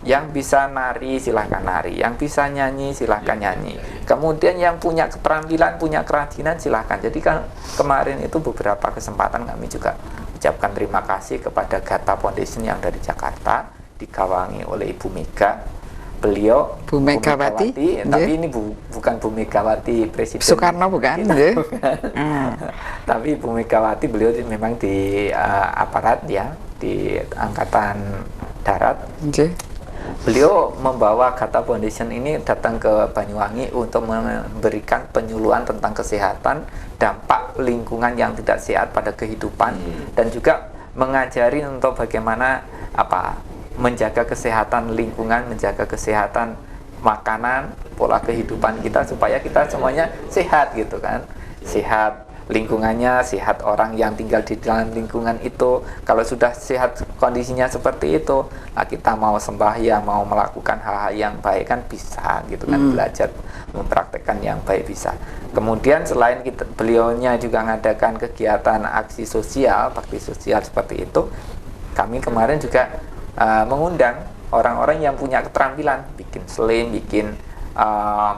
yang bisa nari silahkan nari, yang bisa nyanyi silahkan nyanyi. Kemudian yang punya keterampilan, punya kerajinan silahkan. Jadi kan kemarin itu beberapa kesempatan kami juga ucapkan terima kasih kepada Gata Foundation yang dari Jakarta, digawangi oleh Ibu Mega. Beliau Bu Megawati, tapi ini bukan Bu Megawati Presiden Soekarno bukan, gitu, bukan. Tapi Bu Megawati beliau memang di aparat ya, di Angkatan Darat. Beliau membawa Gata Foundation ini datang ke Banyuwangi untuk memberikan penyuluhan tentang kesehatan, dampak lingkungan yang tidak sehat pada kehidupan, dan juga mengajari untuk bagaimana menjaga kesehatan lingkungan, menjaga kesehatan makanan, pola kehidupan kita supaya kita semuanya sehat gitu kan. Sehat lingkungannya, sehat orang yang tinggal di dalam lingkungan itu. Kalau sudah sehat kondisinya seperti itu, nah kita mau sembahyang, mau melakukan hal-hal yang baik kan bisa gitu kan, belajar mempraktekkan yang baik bisa. Kemudian selain beliaunya juga mengadakan kegiatan aksi sosial, bakti sosial seperti itu, kami kemarin juga mengundang orang-orang yang punya keterampilan, bikin selim, bikin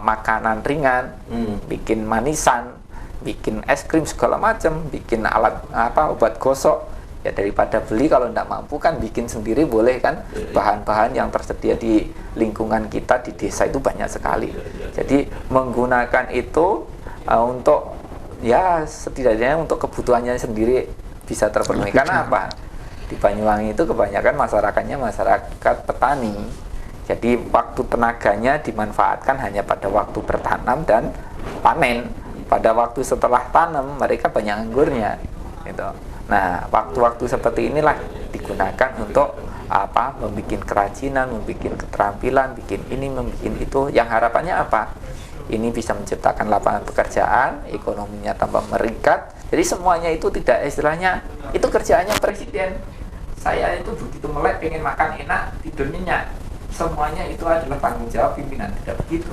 makanan ringan, bikin manisan, bikin es krim segala macam, bikin alat obat gosok. Ya daripada beli, kalau tidak mampu kan bikin sendiri boleh kan. Bahan-bahan yang tersedia di lingkungan kita di desa itu banyak sekali. Jadi menggunakan itu untuk ya setidaknya untuk kebutuhannya sendiri bisa terpenuhi. Karena apa? Di Banyuwangi itu kebanyakan masyarakatnya masyarakat petani. Jadi waktu tenaganya dimanfaatkan hanya pada waktu bertanam dan panen. Pada waktu setelah tanam mereka banyak anggurnya gitu. Nah waktu-waktu seperti inilah digunakan untuk membuat kerajinan, membuat keterampilan, bikin ini, membuat itu, yang harapannya apa? Ini bisa menciptakan lapangan pekerjaan, ekonominya tambah meningkat. Jadi semuanya itu tidak istilahnya itu kerjaannya presiden. Saya itu begitu melek pengen makan enak, tidur nyenyak. Semuanya itu adalah tanggung jawab pimpinan, tidak begitu.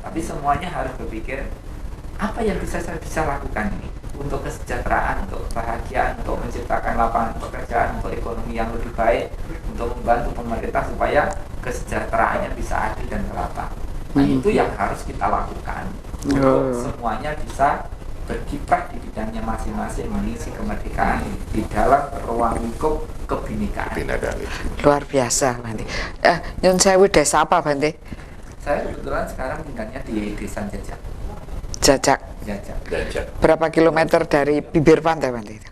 Tapi semuanya harus berpikir apa yang saya bisa lakukan ini untuk kesejahteraan, untuk kebahagiaan, untuk menciptakan lapangan pekerjaan, untuk ekonomi yang lebih baik, untuk membantu pemerintah supaya kesejahteraannya bisa adil dan merata. Nah itu yang harus kita lakukan untuk semuanya bisa berkiprah di bidangnya masing-masing, mengisi kemerdekaan di dalam ruang lingkup kebinekaan. Luar biasa Bante. Nyun sewu desa apa Bante? Saya kebetulan sekarang tinggalnya di Desa Jajak. Jajak. Berapa kilometer dari bibir pantai Bante itu?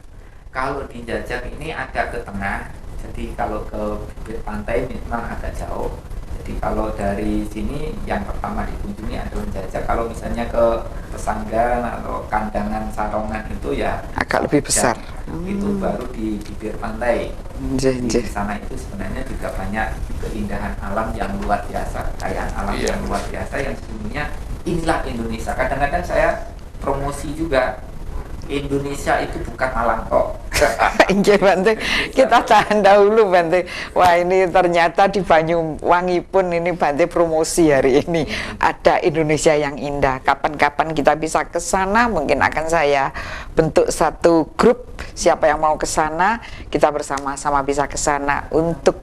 Kalau di Jajak ini agak ke tengah, jadi kalau ke bibir pantai memang agak jauh. Jadi kalau dari sini yang pertama dikunjungi adalah Jajak. Kalau misalnya ke Pesanggaran atau Kandangan Sarongan itu ya agak lebih besar. Itu baru di bibir pantai. Di sana itu sebenarnya juga banyak keindahan alam yang luar biasa, kekayaan alam yang luar biasa yang sesungguhnya inilah Indonesia. Kadang-kadang saya promosi juga, Indonesia itu bukan Malang kok. Iya Bante, kita tahan dahulu Bante. Wah ini ternyata di Banyuwangi pun ini Bante promosi hari ini. Ada Indonesia yang indah. Kapan-kapan kita bisa ke sana, mungkin akan saya bentuk satu grup. Siapa yang mau ke sana, kita bersama-sama bisa ke sana untuk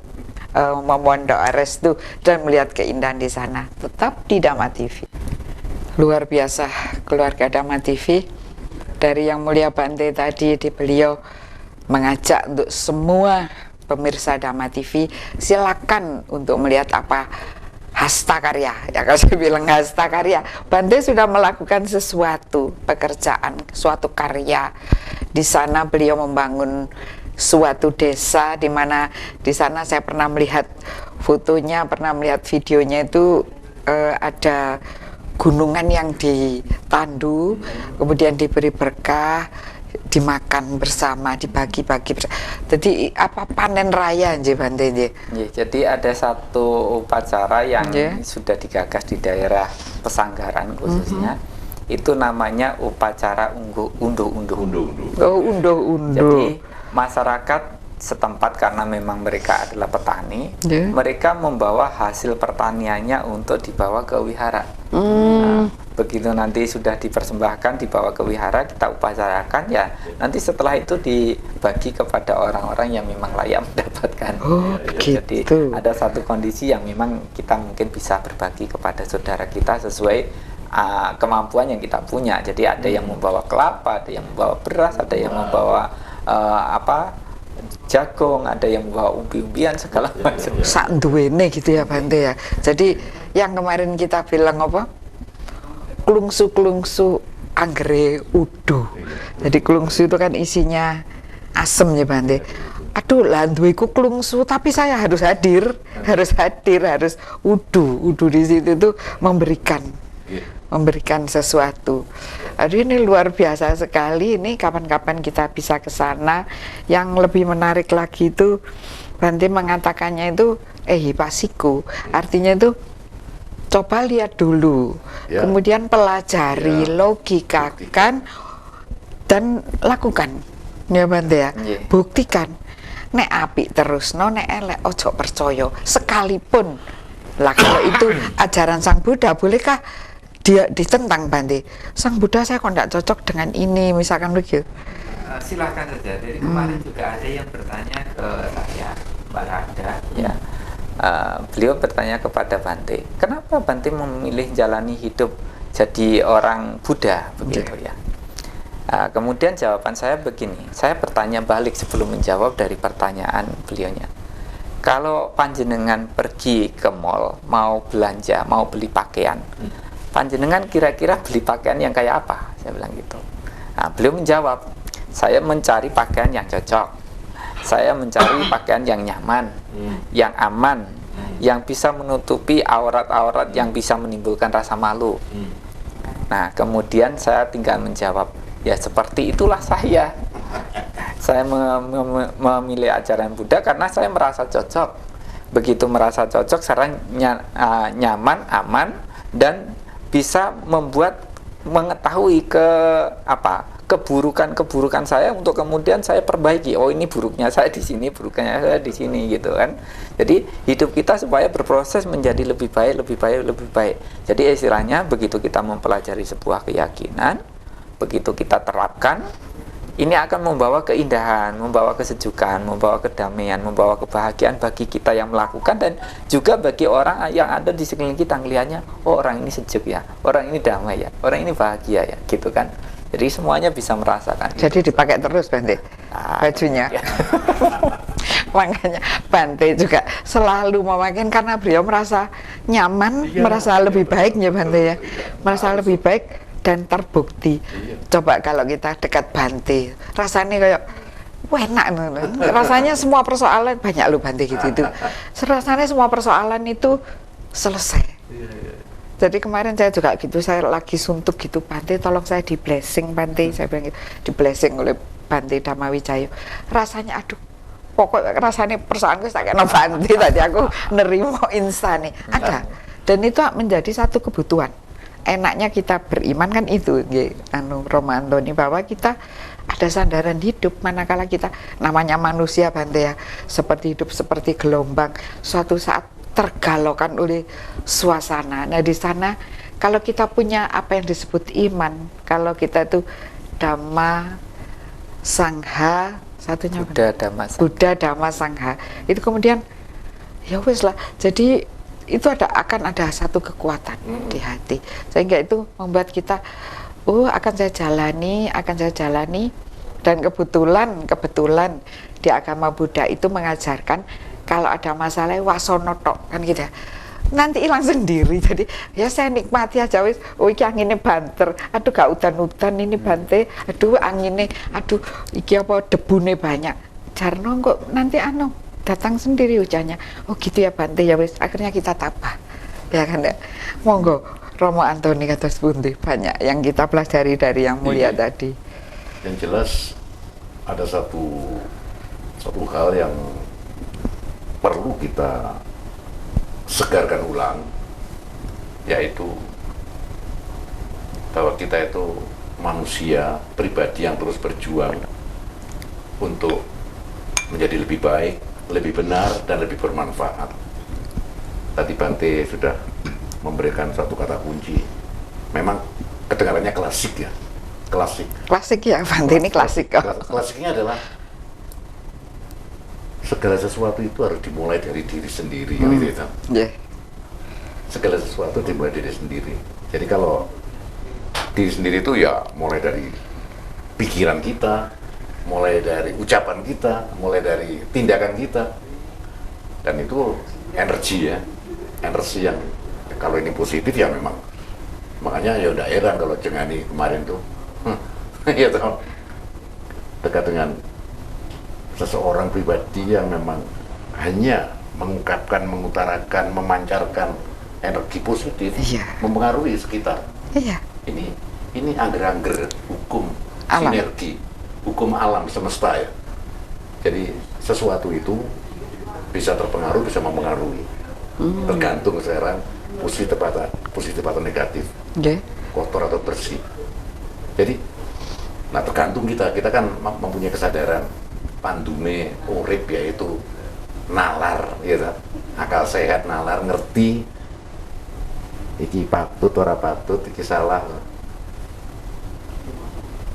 memohon doa restu dan melihat keindahan di sana. Tetap di Dhamma TV. Luar biasa keluarga Dhamma TV. Dari Yang Mulia Bante tadi, beliau mengajak untuk semua pemirsa Dhamma TV silakan untuk melihat apa hasta karya. Ya kalau saya bilang hasta karya, Bante sudah melakukan sesuatu pekerjaan, suatu karya. Di sana beliau membangun suatu desa, di mana di sana saya pernah melihat fotonya, pernah melihat videonya itu ada gunungan yang ditandu, kemudian diberi berkah, dimakan bersama, dibagi-bagi bersama. Jadi apa panen raya nggih Bante nggih. Jadi ada satu upacara yang sudah digagas di daerah Pesanggaran khususnya. itu namanya upacara unduh-unduh. Oh, undo-undo. Jadi masyarakat setempat karena memang mereka adalah petani, mereka membawa hasil pertaniannya untuk dibawa ke wihara. Nah, begitu nanti sudah dipersembahkan, dibawa ke wihara, kita upacarakan ya. Nanti setelah itu dibagi kepada orang-orang yang memang layak mendapatkan. Oh, Jadi begitu. ada satu kondisi yang memang kita mungkin bisa berbagi kepada saudara kita sesuai kemampuan yang kita punya. Jadi ada yang membawa kelapa, ada yang membawa beras, ada yang membawa jagung, ada yang membawa umbi-umbian segala macam. Sak duwene gitu ya Bante ya. Jadi yang kemarin kita bilang apa? Klungsu anggere udu. Jadi klungsu itu kan isinya asem ya Bante. Aduh, lah duweku klungsu tapi saya harus hadir, harus udu di situ tuh memberikan sesuatu. Aduh, ini luar biasa sekali. Ini kapan-kapan kita bisa ke sana. Yang lebih menarik lagi itu Bante mengatakannya itu hipasiku. Artinya itu coba lihat dulu, kemudian pelajari, logikakan dan lakukan. Ya Bante ya. Buktikan. Nek apik terus, nek elek ojo percaya sekalipun. Lah kalau itu ajaran Sang Buddha, bolehkah dia ditentang Bante? Sang Buddha saya kok tidak cocok dengan ini, misalkan begitu. Silahkan saja. Dari kemarin juga ada yang bertanya ke saya, Mbak Rada, ya. Beliau bertanya kepada Bante, kenapa Bante memilih jalani hidup jadi orang Buddha begitu ya? Kemudian jawaban saya begini, saya bertanya balik sebelum menjawab dari pertanyaan beliaunya. Kalau panjenengan pergi ke mall, mau belanja, mau beli pakaian, panjenengan kira-kira beli pakaian yang kayak apa? Saya bilang gitu. Beliau menjawab, saya mencari pakaian yang cocok, saya mencari pakaian yang nyaman, yang aman, yang bisa menutupi aurat-aurat yang bisa menimbulkan rasa malu. Nah, kemudian saya tinggal menjawab, ya seperti itulah saya. Saya memilih ajaran Buddha karena saya merasa cocok. Begitu merasa cocok, saya nyaman, aman, dan bisa mengetahui keburukan saya untuk kemudian saya perbaiki. Oh, ini buruknya saya di sini, buruknya saya di sini gitu kan. Jadi hidup kita supaya berproses menjadi lebih baik. Jadi istilahnya begitu kita mempelajari sebuah keyakinan, begitu kita terapkan, ini akan membawa keindahan, membawa kesejukan, membawa kedamaian, membawa kebahagiaan bagi kita yang melakukan dan juga bagi orang yang ada di sekeliling kita ngelihatnya, oh orang ini sejuk ya, orang ini damai ya, orang ini bahagia ya, gitu kan. Jadi semuanya bisa merasakan. Jadi dipakai terus Bante bajunya. Ya. Makanya Bante juga selalu memakai karena beliau merasa nyaman, merasa lebih baik ya Bante ya, merasa lebih baik dan terbukti. Coba kalau kita dekat Bante, rasanya kayak enak, rasanya semua persoalan banyak loh Bante gitu itu. Rasanya semua persoalan itu selesai. Jadi kemarin saya juga gitu, saya lagi suntuk gitu, Bante tolong saya di blessing Bante, saya bilang gitu, di blessing oleh Bante Dhammawijaya. Rasanya aduh, pokok rasanya persoalanku tak kena Bante tadi aku nerimo instan nih. Ada. Dan itu menjadi satu kebutuhan. Enaknya kita beriman kan itu Roma Antoni, bahwa kita ada sandaran hidup manakala kita namanya manusia Bante ya, seperti hidup seperti gelombang, suatu saat tergalaukan oleh suasana. Nah di sana kalau kita punya apa yang disebut iman, kalau kita itu Dhamma Sangha, satunya Buddha Dhamma Sangha, itu kemudian ya wes lah, jadi itu akan ada satu kekuatan di hati, sehingga itu membuat kita akan saya jalani, dan kebetulan di agama Buddha itu mengajarkan kalau ada masalah wasono tok kan gitu ya, nanti hilang sendiri. Jadi ya saya nikmati aja wis, iki anginnya banter, aduh gak udan-udan ini Bante, aduh anginnya, aduh iki apa debune banyak, jarno kok nanti datang sendiri hujannya. Oh gitu ya Bante, ya wis akhirnya kita tabah ya kan ya. Monggo Romo Antoni kados pundi, banyak yang kita pelajari dari yang mulia tadi. Yang jelas ada satu hal yang perlu kita segarkan ulang, yaitu bahwa kita itu manusia pribadi yang terus berjuang untuk menjadi lebih baik, lebih benar, dan lebih bermanfaat. Tadi Bante sudah memberikan satu kata kunci. Memang kedengarannya klasik ya, klasik. Klasik ya, Bante ini klasik. Klasiknya adalah segala sesuatu itu harus dimulai dari diri sendiri. Gitu. Yeah. Segala sesuatu dimulai dari diri sendiri. Jadi kalau diri sendiri itu ya mulai dari pikiran kita, mulai dari ucapan kita, mulai dari tindakan kita, dan itu energi ya, energi yang kalau ini positif ya memang, makanya ya udah heran kalau Jengani kemarin tuh ya tahu dekat dengan seseorang pribadi yang memang hanya mengungkapkan, mengutarakan, memancarkan energi positif, Iya. mempengaruhi sekitar. Iya. Ini angger-angger hukum Alam. sinergi, hukum alam semesta ya. Jadi sesuatu itu bisa terpengaruh, bisa mempengaruhi. Tergantung sekarang positif atau negatif, Yeah. kotor atau bersih. Jadi, nah tergantung kita kan mempunyai kesadaran pandume urip yaitu nalar, gitu. Akal sehat, nalar, ngerti. Iki patut, ora patut, iki salah.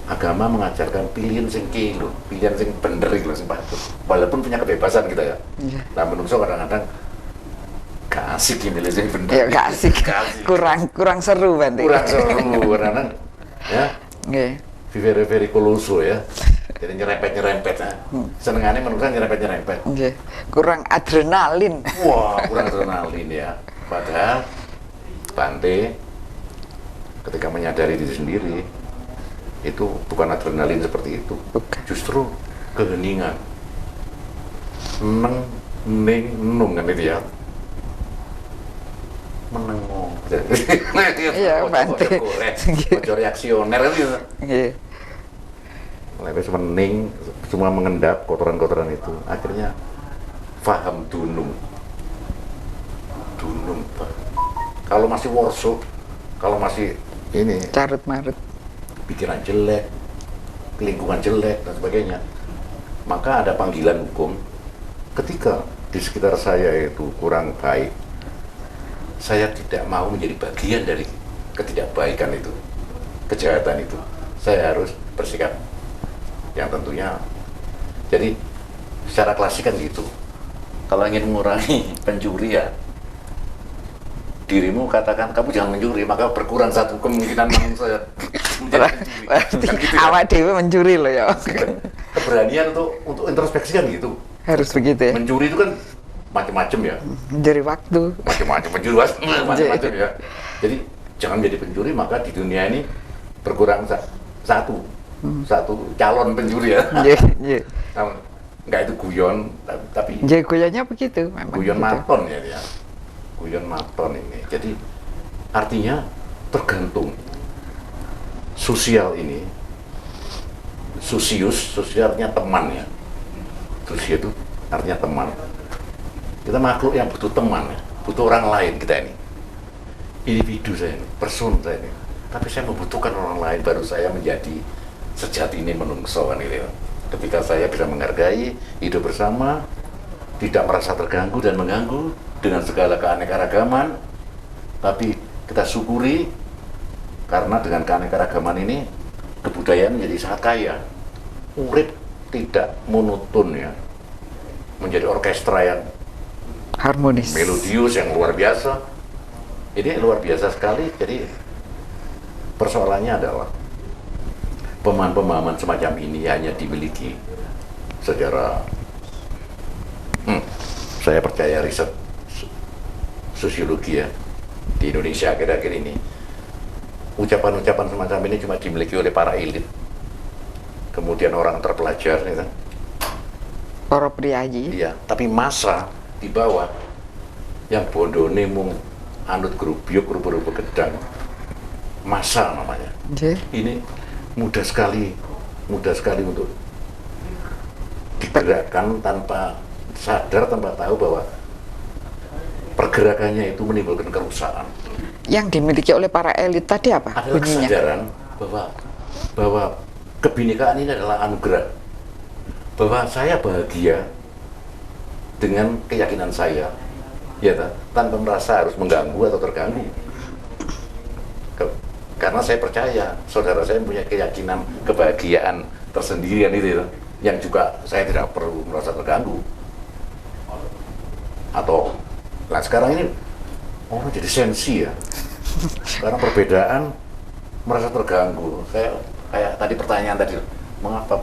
Agama mengajarkan pilihan sing kilo, pilihan sing bener iki lho sing patut. Walaupun punya kebebasan kita ya. Iya. Nah menungso kadang-kadang gak asik ya milih sing bener. Ya gak asik. Gak asik. Kurang seru Bante. Kurang seru kadang-kadang ya. Nggih. Very koloso ya. Jadi nyerempet ya. Senengannya menungso nyerempet. Nggih. Kurang adrenalin. Wah, kurang adrenalin ya. Padahal Bante ketika menyadari diri sendiri itu bukan adrenalin seperti itu, Bukan. justru keheningan, nung kan itu ya, menengok. Iya, Bante. Ojo reaksioner kan gitu. Nggih. Mulai mening, semua mengendap kotoran-kotoran itu, akhirnya faham dunung. Pak. Kalau masih worso, kalau masih ini Carut marut. pikiran jelek, lingkungan jelek dan sebagainya, maka ada panggilan hukum. Ketika di sekitar saya itu kurang baik, saya tidak mau menjadi bagian dari ketidakbaikan itu, kejahatan itu. Saya harus bersikap yang tentunya. Jadi secara klasik kan gitu. Kalau ingin mengurangi pencuri ya, dirimu katakan kamu jangan mencuri, maka berkurang satu kemungkinan manusia menjadi pencuri. Berarti Kan gitu ya. awak dewe mencuri loh ya. Keberanian untuk introspeksi kan gitu. Harus begitu ya. Mencuri itu kan macam-macam ya, Mencuri waktu. macam-macam pencuri macam-macam ya. Jadi jangan menjadi pencuri, maka di dunia ini berkurang satu calon pencuri ya. Nggih, nggih. Enggak itu guyon, tapi Nggih, goyangnya begitu memang. guyon begitu. maton ya dia. Guyon maton ini. Jadi artinya tergantung sosial ini. Sosial artinya teman ya. Sosial itu artinya teman. Kita makhluk yang butuh teman ya. Butuh orang lain kita ini. Individu saya ini, person saya ini. Tapi saya membutuhkan orang lain baru saya menjadi sejati ini menungso kan gitu. Ketika saya bisa menghargai hidup bersama, tidak merasa terganggu dan mengganggu dengan segala keanekaragaman, tapi kita syukuri karena dengan keanekaragaman ini kebudayaan menjadi sangat kaya. Urip tidak monoton ya, menjadi orkestra yang Harmonis. melodius yang luar biasa. Ini luar biasa sekali. Jadi persoalannya adalah pemahaman-pemahaman semacam ini hanya dimiliki secara saya percaya riset sosiologi ya di Indonesia akhir-akhir ini, ucapan-ucapan semacam ini cuma dimiliki oleh para elit, kemudian orang terpelajar gitu. Para priayi. Iya, tapi masa di bawah yang bondone mung anut grubyuk rupa-rupa gedang, masa namanya. Nggih. Ini mudah sekali untuk digerakkan tanpa sadar, tanpa tahu bahwa pergerakannya itu menimbulkan kerusakan. yang dimiliki oleh para elit tadi apa adalah bunyinya? kesadaran bahwa kebinekaan ini adalah anugerah, bahwa saya bahagia dengan keyakinan saya, ya tanpa merasa harus mengganggu atau terganggu. Karena saya percaya saudara saya punya keyakinan kebahagiaan tersendiri kan itu, yang juga saya tidak perlu merasa terganggu. Atau nah sekarang ini orang jadi sensi ya. Sekarang perbedaan merasa terganggu. Kayak tadi pertanyaan tadi, mengapa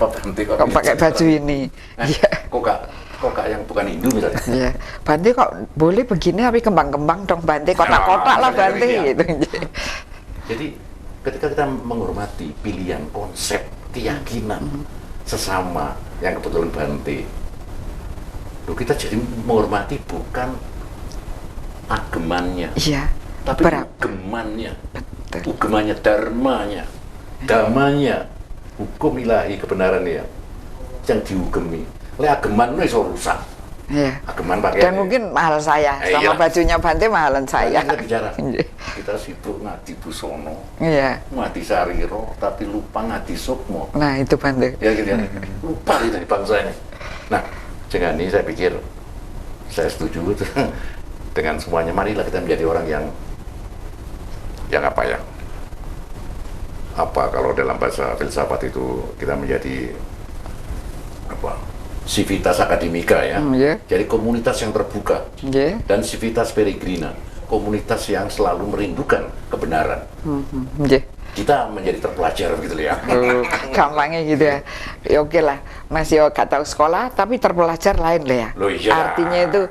Bante kok pakai baju ini? Iya. Kok yang bukan Hindu misalnya? Iya. Bante kok boleh begini tapi kembang-kembang dong Bante, kotak-kotak lah Bante gitu. Jadi ketika kita menghormati pilihan, konsep, keyakinan sesama yang kebetulan Bante, kita jadi menghormati bukan agemannya, iya, tapi ugemannya, ugemannya, dharmanya, damanya, hukum ilahi kebenaran ya, yang diugemi. Oleh ageman itu iso rusak. Iya. Ageman pakai. Dan mungkin mahal saya, sama bajunya Bante mahalan saya. Kita bicara, kita sibuk ngadi busono, iya, ngadi sariro, tapi lupa ngadi sukmo. Nah itu Bante. Ya gitu ya, lupa itu bangsa ini. Nah, dengan ini saya pikir saya setuju dengan semuanya. Marilah kita menjadi orang yang apa ya? Apa kalau dalam bahasa filsafat itu kita menjadi apa? Civitas academica ya. Yeah. Jadi komunitas yang terbuka. Yeah. Dan civitas peregrina, komunitas yang selalu merindukan kebenaran. Yeah. Kita menjadi terpelajar gitu ya. Gampangnya gitu ya. Ya oke lah, masih gak tahu sekolah tapi terpelajar lain lah ya. Loh, iya. Artinya itu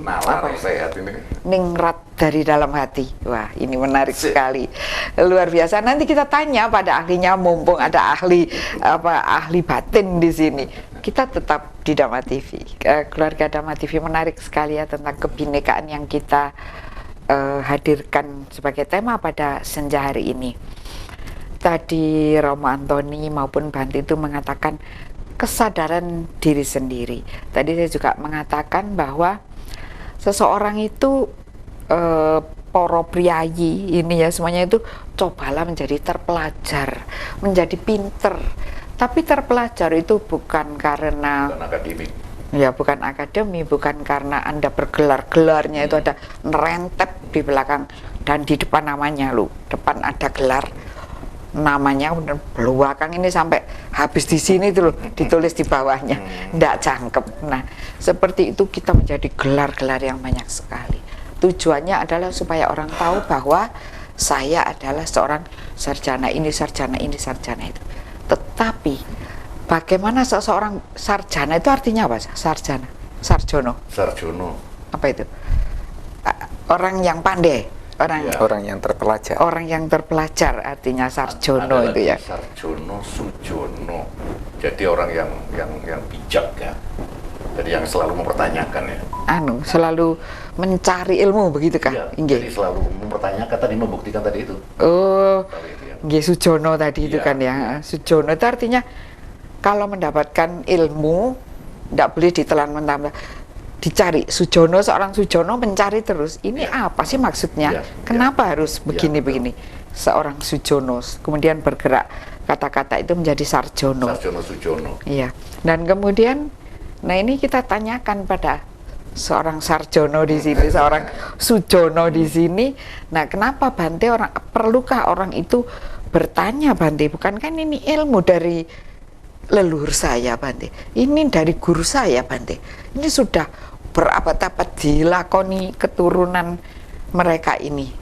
nalar sehat ini. Ningrat dari dalam hati. Wah, ini menarik sekali. Luar biasa. Nanti kita tanya pada ahlinya, mumpung ada ahli batin di sini. Kita tetap di Dhamma TV. Keluarga Dhamma TV menarik sekali ya tentang kebinekaan yang kita hadirkan sebagai tema pada senja hari ini. Tadi Romo Antoni maupun Bante itu mengatakan kesadaran diri sendiri. Tadi saya juga mengatakan bahwa seseorang itu para priayi ini ya semuanya itu cobalah menjadi terpelajar, menjadi pinter. Tapi terpelajar itu bukan karena akademik. Ya bukan akademi, bukan karena Anda bergelar-gelarnya itu ada nerentep di belakang dan di depan namanya lu. Depan ada gelar namanya, belakang ini sampai habis di sini tuh loh, ditulis di bawahnya, ndak cangkep. Nah, seperti itu kita menjadi gelar-gelar yang banyak sekali. Tujuannya adalah supaya orang tahu bahwa saya adalah seorang sarjana ini, sarjana ini, sarjana itu. Tetapi bagaimana seseorang sarjana itu artinya apa? Sarjana, sarjono. Sarjono. Apa itu? Orang yang pandai, orang yang terpelajar. Orang yang terpelajar artinya sarjono itu ya. Sarjono, sujono. Jadi orang yang bijak ya. Jadi yang selalu mempertanyakan ya. Selalu mencari ilmu begitu kah? Iya, jadi selalu mempertanyakan tadi, membuktikan tadi itu. Oh, ya. nggih sujono tadi itu kan ya. Sujono itu artinya kalau mendapatkan ilmu tidak boleh ditelan mentah, dicari. Sujono, seorang sujono mencari terus. Ini apa sih maksudnya? Kenapa harus begini-begini? Seorang sujono kemudian bergerak, kata-kata itu menjadi sarjono. Sarjono, sujono. Iya. Dan kemudian, nah ini kita tanyakan pada seorang sarjono di sini, seorang sujono di sini. Nah, kenapa Bante perlukah orang itu bertanya Bante? Bukankah ini ilmu dari leluhur saya Bante? Ini dari guru saya Bante. Ini sudah berabad-abad dilakoni keturunan mereka ini,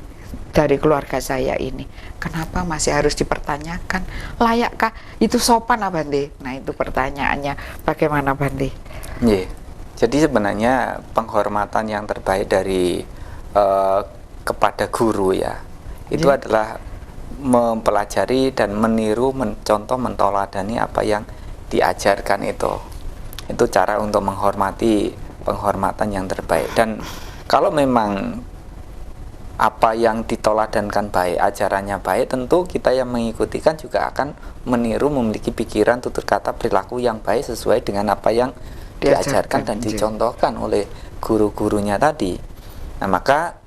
dari keluarga saya ini. Kenapa masih harus dipertanyakan? Layakkah? Itu sopan Bante? Nah, itu pertanyaannya. Bagaimana Bante? Yeah. Jadi sebenarnya penghormatan yang terbaik dari kepada guru ya, itu adalah mempelajari dan meniru, mencontoh, mentoladani apa yang diajarkan itu. Itu cara untuk menghormati, penghormatan yang terbaik. Dan kalau memang apa yang ditoladankan baik, ajarannya baik, tentu kita yang mengikuti kan juga akan meniru, memiliki pikiran, tutur kata, perilaku yang baik sesuai dengan apa yang diajarkan dan dicontohkan oleh guru-gurunya tadi. Nah, maka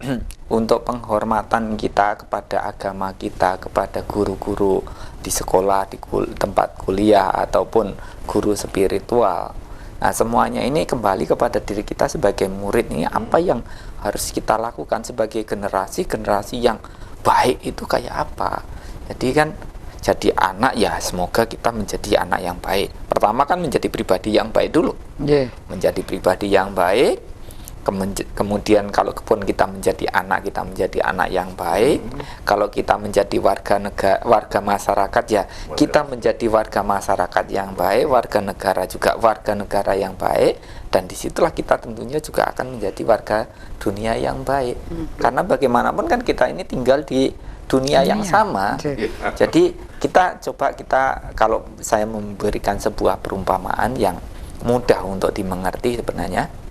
untuk penghormatan kita kepada agama kita, kepada guru-guru di sekolah, di tempat kuliah, ataupun guru spiritual, nah semuanya ini kembali kepada diri kita sebagai murid. Ini apa yang harus kita lakukan sebagai generasi yang baik itu kayak apa. Jadi kan, jadi anak ya semoga kita menjadi anak yang baik. Pertama kan menjadi pribadi yang baik dulu. Menjadi pribadi yang baik. Kemudian kalau pun kita menjadi anak yang baik. Kalau kita menjadi warga masyarakat ya kita menjadi warga masyarakat yang baik, warga negara juga warga negara yang baik, dan disitulah kita tentunya juga akan menjadi warga dunia yang baik. Karena bagaimanapun kan kita ini tinggal di dunia yang sama. Jadi kita kalau saya memberikan sebuah perumpamaan yang mudah untuk dimengerti, sebenarnya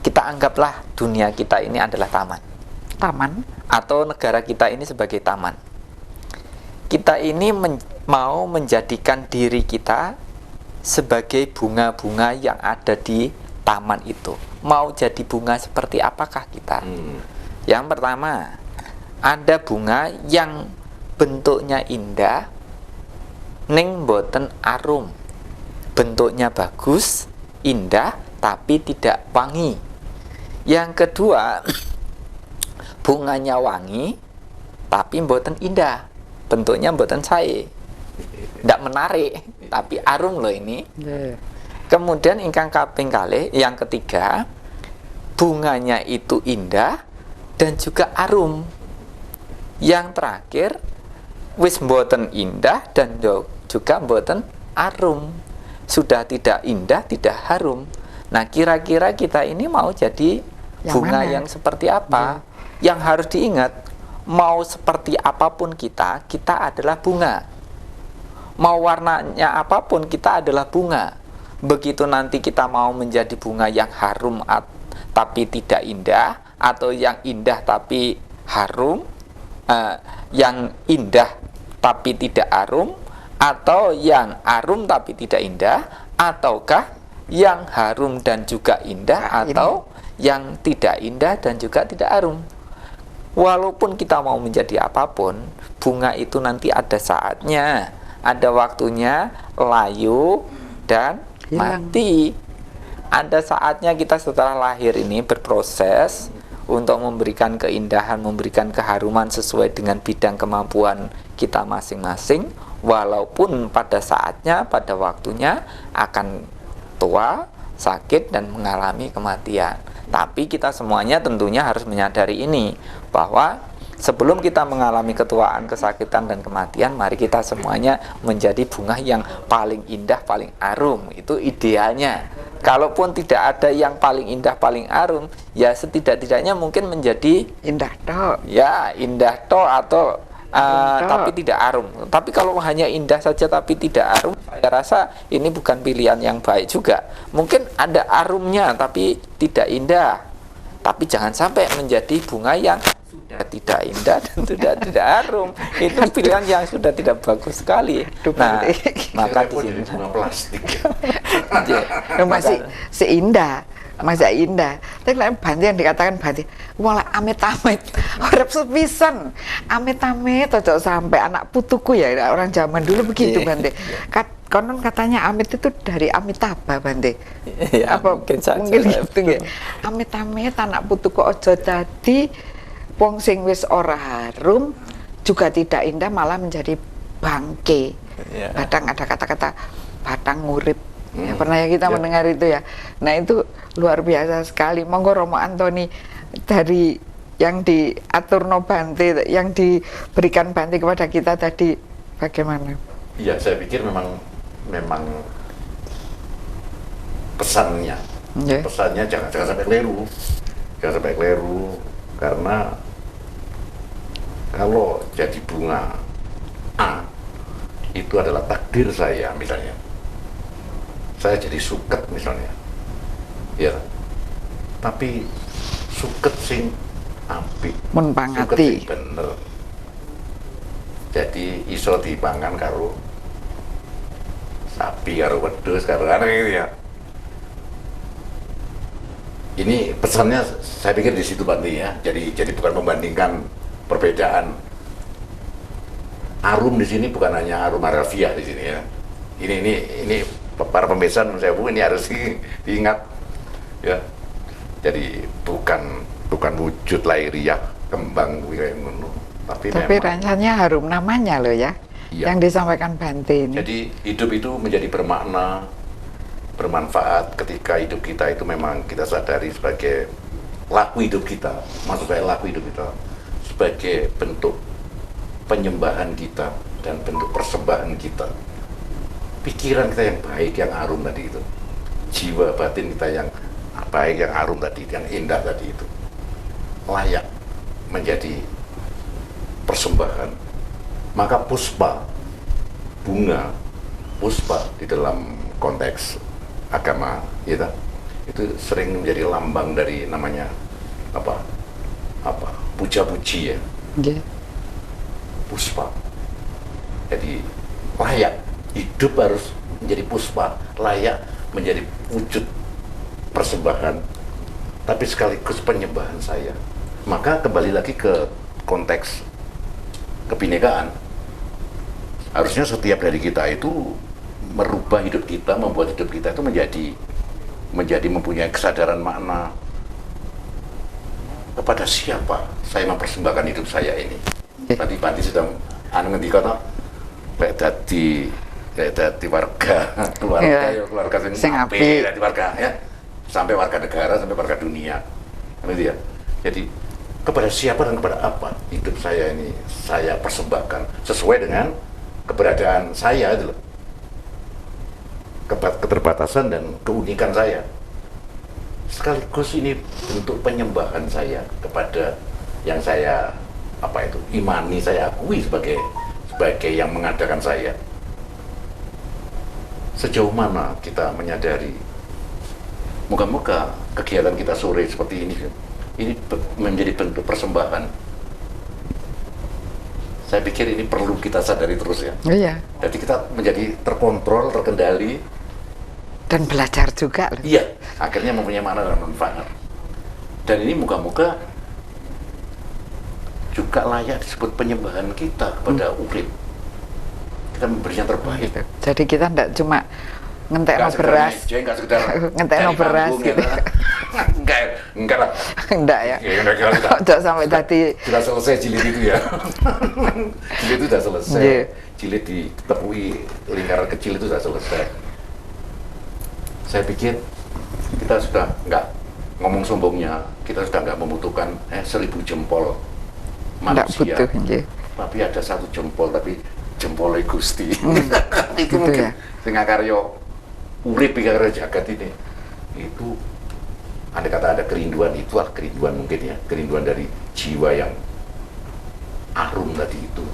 kita anggaplah dunia kita ini adalah taman, atau negara kita ini sebagai taman. Kita ini mau menjadikan diri kita sebagai bunga-bunga yang ada di taman itu. Mau jadi bunga seperti apakah kita? Yang pertama, ada bunga yang bentuknya indah, ning boten arum. Bentuknya bagus, indah, tapi tidak wangi. Yang kedua, bunganya wangi tapi mboten indah, bentuknya mboten sae, tidak menarik, tapi arum loh ini. Kemudian ingkang kaping kalih, yang ketiga, bunganya itu indah dan juga arum. Yang terakhir, wis mboten indah dan juga mboten arum, sudah tidak indah, tidak harum. Nah, kira-kira kita ini mau jadi bunga yang seperti apa? Yang harus diingat, mau seperti apapun kita adalah bunga. Mau warnanya apapun, kita adalah bunga. Begitu nanti kita mau menjadi bunga yang harum tapi tidak indah, atau yang indah tapi harum, yang indah tapi tidak arum, atau yang arum tapi tidak indah, ataukah yang harum dan juga indah, atau yang tidak indah dan juga tidak harum. Walaupun kita mau menjadi apapun, bunga itu nanti ada saatnya, ada waktunya layu dan mati. Ada saatnya kita setelah lahir ini berproses untuk memberikan keindahan, memberikan keharuman sesuai dengan bidang kemampuan kita masing-masing. Walaupun pada saatnya, pada waktunya akan tua, sakit, dan mengalami kematian. Tapi kita semuanya tentunya harus menyadari ini, bahwa sebelum kita mengalami ketuaan, kesakitan, dan kematian, mari kita semuanya menjadi bunga yang paling indah, paling arum. Itu idealnya. Kalaupun tidak ada yang paling indah, paling arum, ya setidak-tidaknya mungkin menjadi indah toh. Ya, indah toh, atau tapi tidak arum. Tapi kalau hanya indah saja tapi tidak arum, saya rasa ini bukan pilihan yang baik juga. Mungkin ada arumnya tapi tidak indah. Tapi jangan sampai menjadi bunga yang sudah tidak indah dan sudah tidak arum. Itu pilihan yang sudah tidak bagus sekali. Nah, maka di sini plastik. Masih seindah. Masa indah, tapi lain banti yang dikatakan banti, malah amit-amit, harap sepisan, amit-amit, ojo sampai anak putuku ya, orang zaman dulu begitu Bante. Konon katanya amit itu dari Amitabha Bante. Apa mungkin gitu ya? Amit-amit anak putuku ojo dadi wong sing wis ora harum, juga tidak indah, malah menjadi bangke. Kadang ada kata-kata batang ngurip. Ya, pernah ya kita mendengar itu ya. Nah, itu luar biasa sekali. Monggo Romo Antoni, dari yang diatur no Bante, yang diberikan Bante kepada kita tadi, bagaimana? Iya, saya pikir memang pesannya jangan sampai keliru, karena kalau jadi bunga A itu adalah takdir saya, misalnya saya jadi suket misalnya, ya, tapi suket sing apik, suket sing bener, jadi iso dipangan karo sapi, karo wedhus, karo gitu ya. Ini pesannya saya pikir di situ Bante ya. Jadi bukan membandingkan perbedaan. Arum di sini bukan hanya arum harafiah di sini ya. Ini para pemirsa saya ini harus diingat ya. Jadi bukan wujud lahiriah kembang wilayah ngono, tapi memang rasanya harum namanya loh ya. Iya. Yang disampaikan Bante ini. Jadi hidup itu menjadi bermakna, bermanfaat ketika hidup kita itu memang kita sadari sebagai laku hidup kita, maksud saya laku hidup kita sebagai bentuk penyembahan kita dan bentuk persembahan kita. Pikiran kita yang baik, yang arum tadi itu, jiwa batin kita yang baik, yang arum tadi, yang indah tadi itu, layak menjadi persembahan. Maka puspa, bunga, puspa di dalam konteks agama gitu, itu sering menjadi lambang dari namanya apa puja-puji ya. Yeah. Puspa. Jadi layak hidup harus menjadi puspa, layak menjadi wujud persembahan, tapi sekaligus penyembahan saya. Maka kembali lagi ke konteks kebinekaan. Harusnya setiap dari kita itu merubah hidup kita, membuat hidup kita itu menjadi mempunyai kesadaran makna kepada siapa saya mempersembahkan hidup saya ini. Tadi Bante sedang ngendika to lek dadi warga keluarga sing apik, dadi warga ya, sampai warga negara, sampai warga dunia. Gitu ya. Jadi kepada siapa dan kepada apa hidup saya ini saya persembahkan sesuai dengan keberadaan saya itu loh. Keterbatasan dan keunikan saya. Sekaligus ini bentuk penyembahan saya kepada yang saya imani, saya akui sebagai yang mengadakan saya. Sejauh mana kita menyadari, moga-moga kegiatan kita sore seperti ini menjadi bentuk persembahan. Saya pikir ini perlu kita sadari terus ya. Iya. Jadi kita menjadi terkontrol, terkendali, dan belajar juga loh. Iya, akhirnya mempunyai makna dan manfaat. Dan ini moga-moga juga layak disebut penyembahan kita kepada urip. Kita memberi yang terbaik. Gitu. Jadi kita tidak cuma ngentekno beras, ngentekno beras gitu. Enggak lah. Enggak ya. Enggak sampai tadi. Sudah selesai jilid itu ya. Jilid itu sudah selesai. Yeah. Jilid ditepui lingkaran kecil itu sudah selesai. Saya pikir kita sudah nggak ngomong sombongnya, kita sudah nggak membutuhkan 1000 jempol manusia. Butuh, yeah. Tapi ada 1 jempol, tapi jempolnya Gusti. Itu gitu mungkin ya. dengan karya urip karya jagat ini. Itu andai kata ada kerinduan, itu kerinduan mungkin ya, kerinduan dari jiwa yang arum tadi itu,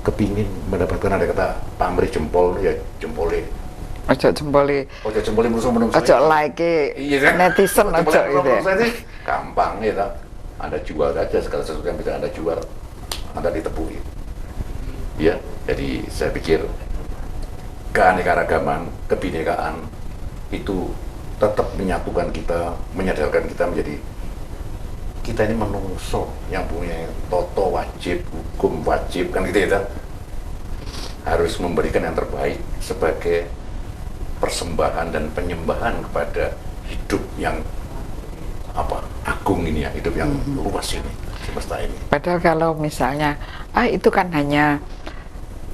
kepingin mendapatkan andai kata pamrih jempol ya jempolnya. Ojo jempolnya menungso. Ojo like netizen ojo gitu ya. Gampang ya tak. Anda jual saja segala sesuatu yang bisa Anda jual, Anda ditepui. Ya, jadi saya pikir keanekaragaman, kebinekaan itu tetap menyatukan kita, menyadarkan kita menjadi kita ini menungso yang punya toto wajib, hukum wajib kan gitu ya. Harus memberikan yang terbaik sebagai persembahan dan penyembahan kepada hidup yang agung ini ya, hidup yang luas ini, semesta ini. Padahal kalau misalnya itu kan hanya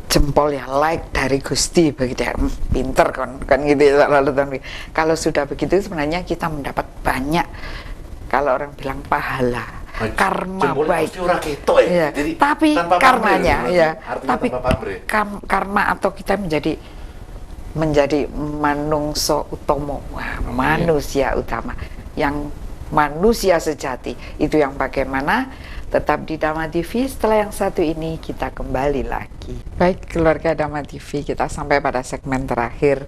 jempol ya, like dari Gusti begitu ya, pinter kan gitu ya. Lalu kalau sudah begitu sebenarnya kita mendapat banyak, kalau orang bilang pahala, karma baik. Ya. Jadi, tapi karmanya ya, tapi karma atau kita menjadi manungso utomo, manusia utama, yang manusia sejati. Itu yang bagaimana. Tetap di Dhamma TV, setelah yang satu ini kita kembali lagi. Baik keluarga Dhamma TV, kita sampai pada segmen terakhir.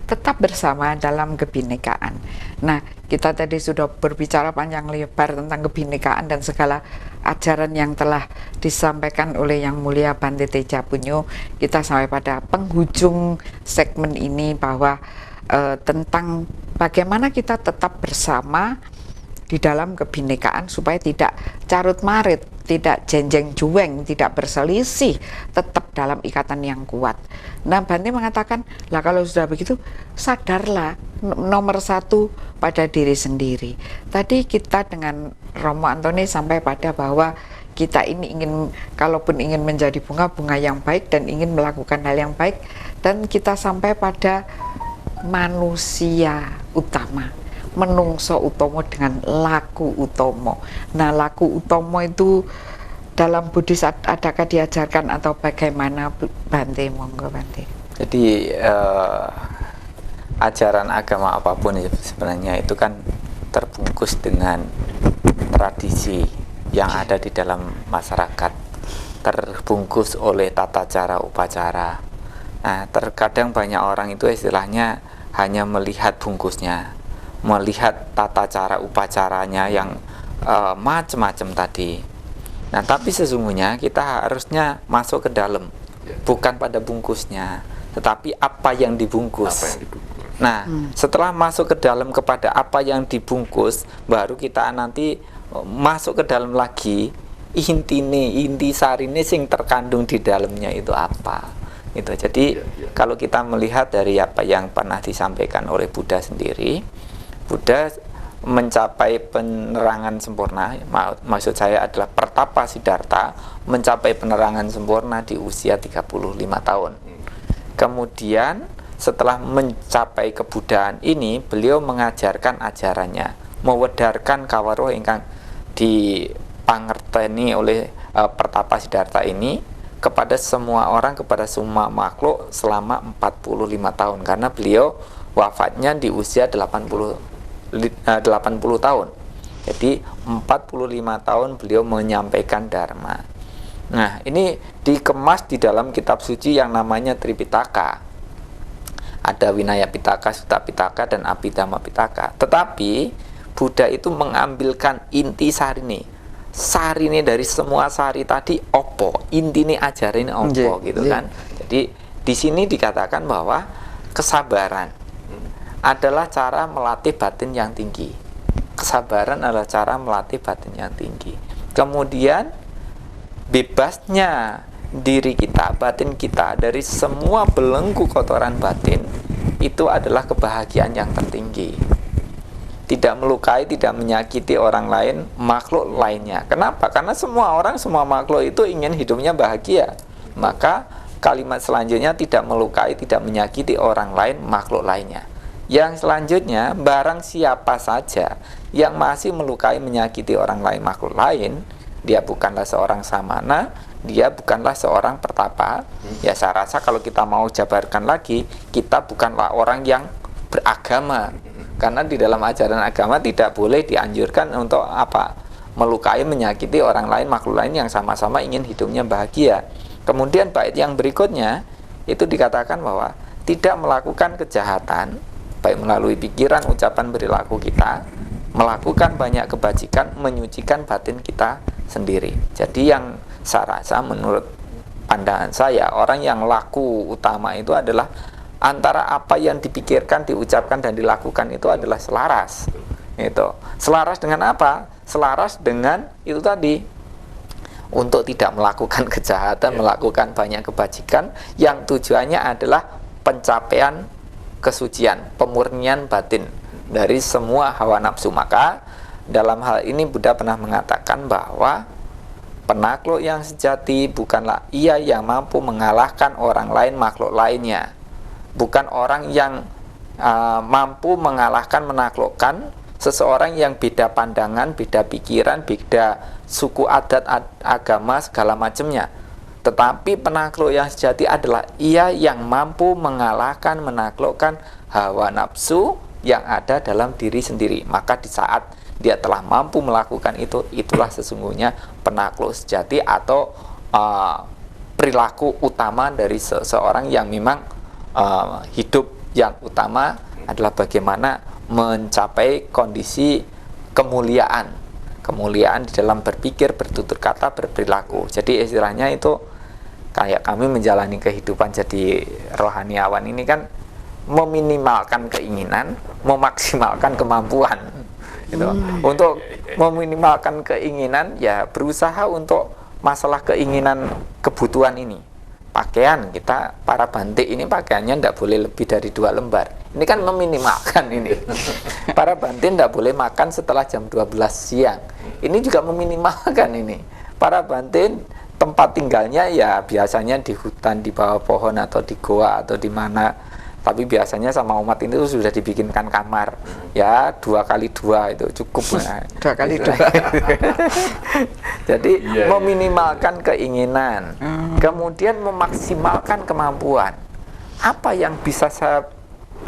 Tetap bersama dalam kebinekaan. Nah, kita tadi sudah berbicara panjang lebar tentang kebinekaan dan segala ajaran yang telah disampaikan oleh Yang Mulia Bante Teja Punyo. Kita sampai pada penghujung segmen ini bahwa tentang bagaimana kita tetap bersama di dalam kebinekaan supaya tidak carut marit, tidak jenjeng juweng, tidak berselisih, tetap dalam ikatan yang kuat. Nah, Bante mengatakan, lah kalau sudah begitu, sadarlah nomor satu pada diri sendiri. Tadi kita dengan Romo Antoni sampai pada bahwa kita ini ingin, kalaupun ingin menjadi bunga yang baik dan ingin melakukan hal yang baik, dan kita sampai pada manusia utama, menungso utomo dengan laku utomo. Nah, laku utomo itu dalam Buddhis adakah diajarkan atau bagaimana, Bante? Monggo, Bante. Jadi ajaran agama apapun sebenarnya itu kan terbungkus dengan tradisi yang ada di dalam masyarakat, terbungkus oleh tata cara upacara. Nah, terkadang banyak orang itu istilahnya hanya melihat bungkusnya, melihat tata cara upacaranya yang macam-macam tadi. Nah, tapi sesungguhnya kita harusnya masuk ke dalam, bukan pada bungkusnya, tetapi apa yang dibungkus. Nah, setelah masuk ke dalam kepada apa yang dibungkus, baru kita nanti masuk ke dalam lagi, inti sarine sing terkandung di dalamnya itu apa. Itu. Jadi kalau kita melihat dari apa yang pernah disampaikan oleh Buddha sendiri, Buddha mencapai penerangan sempurna, maksud saya adalah pertapa Siddhartha, mencapai penerangan sempurna di usia 35 tahun. Kemudian setelah mencapai kebuddhaan ini, beliau mengajarkan ajarannya, mewedarkan kawaruh ingkang dipangerteni oleh pertapa Siddhartha ini kepada semua orang, kepada semua makhluk selama 45 tahun, karena beliau wafatnya di usia 80 tahun. Jadi 45 tahun beliau menyampaikan dharma. Nah, ini dikemas di dalam kitab suci yang namanya Tripitaka. Ada Vinaya Pitaka, Sutta Pitaka, dan Abhidhamma Pitaka. Tetapi Buddha itu mengambilkan inti sarine dari semua sari tadi opo, intine ajarin opo, gitu kan. Jadi di sini dikatakan bahwa kesabaran adalah cara melatih batin yang tinggi. Kesabaran adalah cara melatih batin yang tinggi. Kemudian bebasnya diri kita, batin kita dari semua belenggu kotoran batin, itu adalah kebahagiaan yang tertinggi. Tidak melukai, tidak menyakiti orang lain, makhluk lainnya. Kenapa? Karena semua orang, semua makhluk itu ingin hidupnya bahagia. Maka kalimat selanjutnya tidak melukai, tidak menyakiti orang lain, makhluk lainnya. Yang selanjutnya, barang siapa saja yang masih melukai, menyakiti orang lain, makhluk lain, dia bukanlah seorang samana, dia bukanlah seorang pertapa. Ya, saya rasa kalau kita mau jabarkan lagi, kita bukanlah orang yang beragama. Karena di dalam ajaran agama tidak boleh dianjurkan untuk apa? Melukai, menyakiti orang lain, makhluk lain yang sama-sama ingin hidupnya bahagia. Kemudian bait yang berikutnya itu dikatakan bahwa tidak melakukan kejahatan, baik melalui pikiran, ucapan, perilaku kita, melakukan banyak kebajikan, menyucikan batin kita sendiri. Jadi yang saya rasa menurut pandangan saya, orang yang laku utama itu adalah antara apa yang dipikirkan, diucapkan, dan dilakukan itu adalah selaras. Itu. Selaras dengan apa? Selaras dengan itu tadi, untuk tidak melakukan kejahatan, melakukan banyak kebajikan, yang tujuannya adalah pencapaian kesucian, pemurnian batin dari semua hawa nafsu. Maka dalam hal ini Buddha pernah mengatakan bahwa penakluk yang sejati bukanlah ia yang mampu mengalahkan orang lain, makhluk lainnya. Bukan orang yang mampu mengalahkan, menaklukkan seseorang yang beda pandangan, beda pikiran, beda suku, adat, agama, segala macamnya. Tetapi penakluk yang sejati adalah ia yang mampu mengalahkan, menaklukkan hawa nafsu yang ada dalam diri sendiri. Maka di saat dia telah mampu melakukan itu, itulah sesungguhnya penakluk sejati atau perilaku utama dari seseorang yang memang hidup yang utama adalah bagaimana mencapai kondisi kemuliaan di dalam berpikir, bertutur kata, berperilaku. Jadi istilahnya itu kayak kami menjalani kehidupan jadi rohaniawan ini kan meminimalkan keinginan, memaksimalkan kemampuan. Gitu. Untuk meminimalkan keinginan, ya berusaha untuk masalah keinginan kebutuhan ini. Pakaian, kita para bantik ini pakaiannya tidak boleh lebih dari 2 lembar. Ini kan meminimalkan ini. Para bantik tidak boleh makan setelah jam 12 siang. Ini juga meminimalkan ini. Para bantik tempat tinggalnya ya biasanya di hutan, di bawah pohon, atau di goa, atau di mana. Tapi biasanya sama umat itu sudah dibikinkan kamar, ya 2x2 itu cukup. 2x2. Jadi meminimalkan keinginan, kemudian memaksimalkan kemampuan. Apa yang bisa saya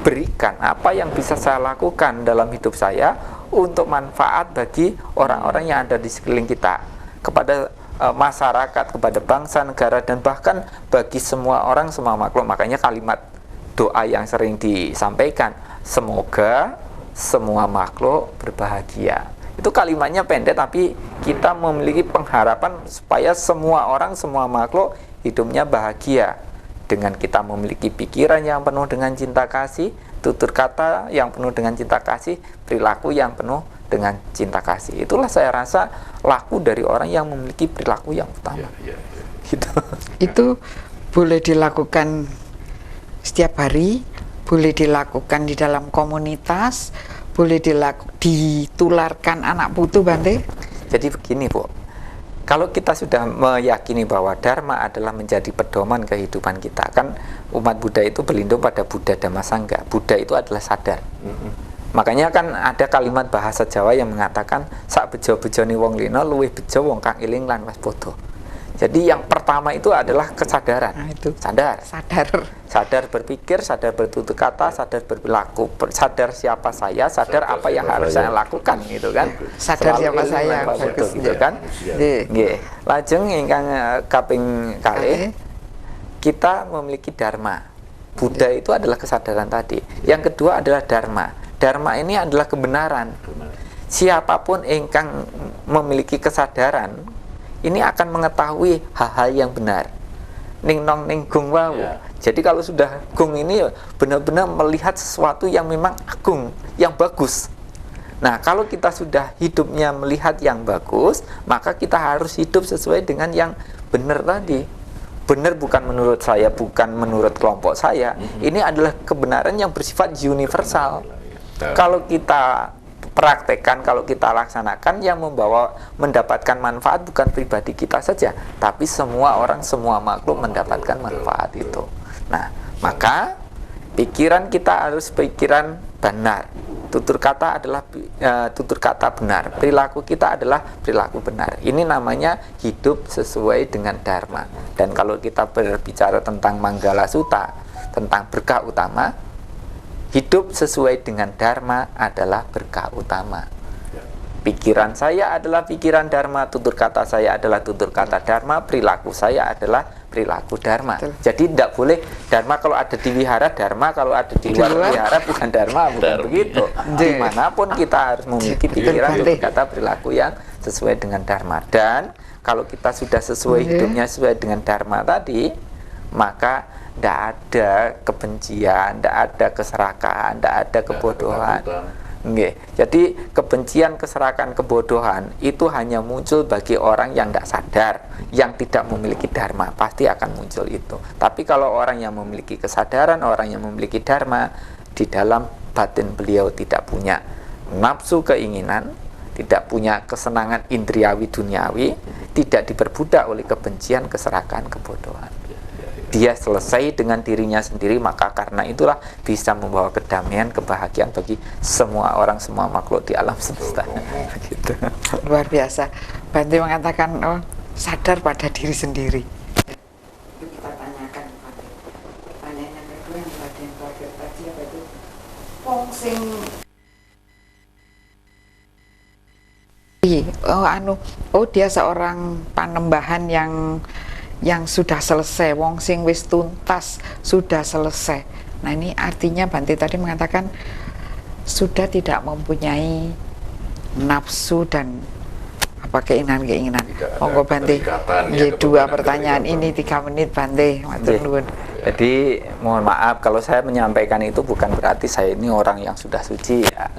berikan, apa yang bisa saya lakukan dalam hidup saya untuk manfaat bagi orang-orang yang ada di sekeliling kita, kepada masyarakat, kepada bangsa, negara, dan bahkan bagi semua orang, semua makhluk. Makanya kalimat doa yang sering disampaikan, semoga semua makhluk berbahagia. Itu kalimatnya pendek, tapi kita memiliki pengharapan supaya semua orang, semua makhluk hidupnya bahagia. Dengan kita memiliki pikiran yang penuh dengan cinta kasih, tutur kata yang penuh dengan cinta kasih, perilaku yang penuh dengan cinta kasih. Itulah saya rasa laku dari orang yang memiliki perilaku yang utama. Gitu. Itu boleh dilakukan setiap hari, boleh dilakukan di dalam komunitas, boleh ditularkan anak putu, Bante. Jadi begini, Bu, kalau kita sudah meyakini bahwa Dharma adalah menjadi pedoman kehidupan kita, kan umat Buddha itu berlindung pada Buddha Dhamma Sangha. Buddha itu adalah sadar. Makanya kan ada kalimat bahasa Jawa yang mengatakan sak bejo-bejone wong lina luwih bejo wong kang eling lan waspada. Jadi yang pertama itu adalah kesadaran. Nah, itu. Sadar berpikir, sadar bertutur kata, sadar berperilaku, sadar siapa saya, sadar apa yang harus saya lakukan, gitu kan. Sadar siapa saya, bagus, gitu kan. Nggih. Lajeng ingkang kaping kalih, kita memiliki dharma. Buddha itu adalah kesadaran tadi. Yang kedua adalah dharma. Dharma ini adalah kebenaran. Siapapun ingkang memiliki kesadaran ini akan mengetahui hal-hal yang benar. Ning nong ning gung wau. Jadi kalau sudah gung ini benar-benar melihat sesuatu yang memang agung, yang bagus. Nah, kalau kita sudah hidupnya melihat yang bagus, maka kita harus hidup sesuai dengan yang benar tadi. Benar bukan menurut saya, bukan menurut kelompok saya. Ini adalah kebenaran yang bersifat universal. Kalau kita praktekkan, kalau kita laksanakan, yang mendapatkan manfaat bukan pribadi kita saja, tapi semua orang, semua makhluk mendapatkan manfaat itu. Nah, maka pikiran kita harus pikiran benar, tutur kata adalah tutur kata benar, perilaku kita adalah perilaku benar. Ini namanya hidup sesuai dengan dharma. Dan kalau kita berbicara tentang Manggala Sutta, tentang berkah utama, hidup sesuai dengan dharma adalah berkah utama. Pikiran saya adalah pikiran dharma, tutur kata saya adalah tutur kata dharma, perilaku saya adalah perilaku dharma. Jadi tidak boleh dharma kalau ada di wihara dharma, kalau ada di luar wihara bukan dharma, bukan begitu. Dimanapun kita harus memiliki pikiran, tutur kata, perilaku yang sesuai dengan dharma. Dan kalau kita sudah sesuai hidupnya sesuai dengan dharma tadi, maka tidak ada kebencian, tidak ada keserakahan, tidak ada kebodohan. Nggih. Jadi kebencian, keserakahan, kebodohan itu hanya muncul bagi orang yang tidak sadar, yang tidak memiliki dharma, pasti akan muncul itu. Tapi kalau orang yang memiliki kesadaran, orang yang memiliki dharma, di dalam batin beliau tidak punya nafsu keinginan, tidak punya kesenangan indriawi duniawi, tidak diperbudak oleh kebencian, keserakahan, kebodohan. Dia selesai dengan dirinya sendiri, maka karena itulah bisa membawa kedamaian, kebahagiaan bagi semua orang, semua makhluk di alam semesta. Gitu. Luar biasa. Bante mengatakan sadar pada diri sendiri. Itu kita tanyakan Bante. Pertanyaan yang kedua yang Bante terakhir tadi apa itu? Wong sing dia seorang panembahan yang sudah selesai, wong sing wis tuntas, sudah selesai. Nah, ini artinya Bante tadi mengatakan sudah tidak mempunyai nafsu dan apa keinginan-keinginan. Tidak ada Monggo Bante. keterikatan, ya, Nggih, dua kepentingan pertanyaan ini keterikatan. 3 menit Bante. Matur Nggih. nuwun. Jadi mohon maaf kalau saya menyampaikan itu bukan berarti saya ini orang yang sudah suci ya.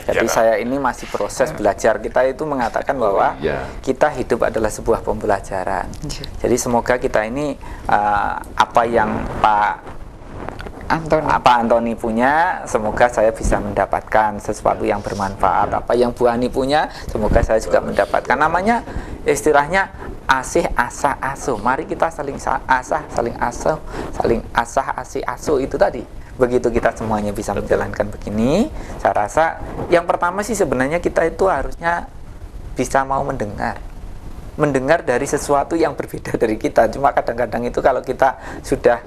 Jadi Iya. saya ini masih proses belajar. Kita itu mengatakan bahwa Iya. kita hidup adalah sebuah pembelajaran. Iya. Jadi semoga kita ini apa yang Antoni. Pak Antoni punya, semoga saya bisa mendapatkan sesuatu yang bermanfaat. Apa yang Bu Ani punya, semoga saya juga mendapatkan. Namanya istilahnya asih asah asuh. Mari kita saling asah, saling asuh, saling asah asih asuh itu tadi. Begitu kita semuanya bisa menjalankan begini, saya rasa yang pertama sih sebenarnya kita itu harusnya bisa mau mendengar dari sesuatu yang berbeda dari kita. Cuma kadang-kadang itu kalau kita sudah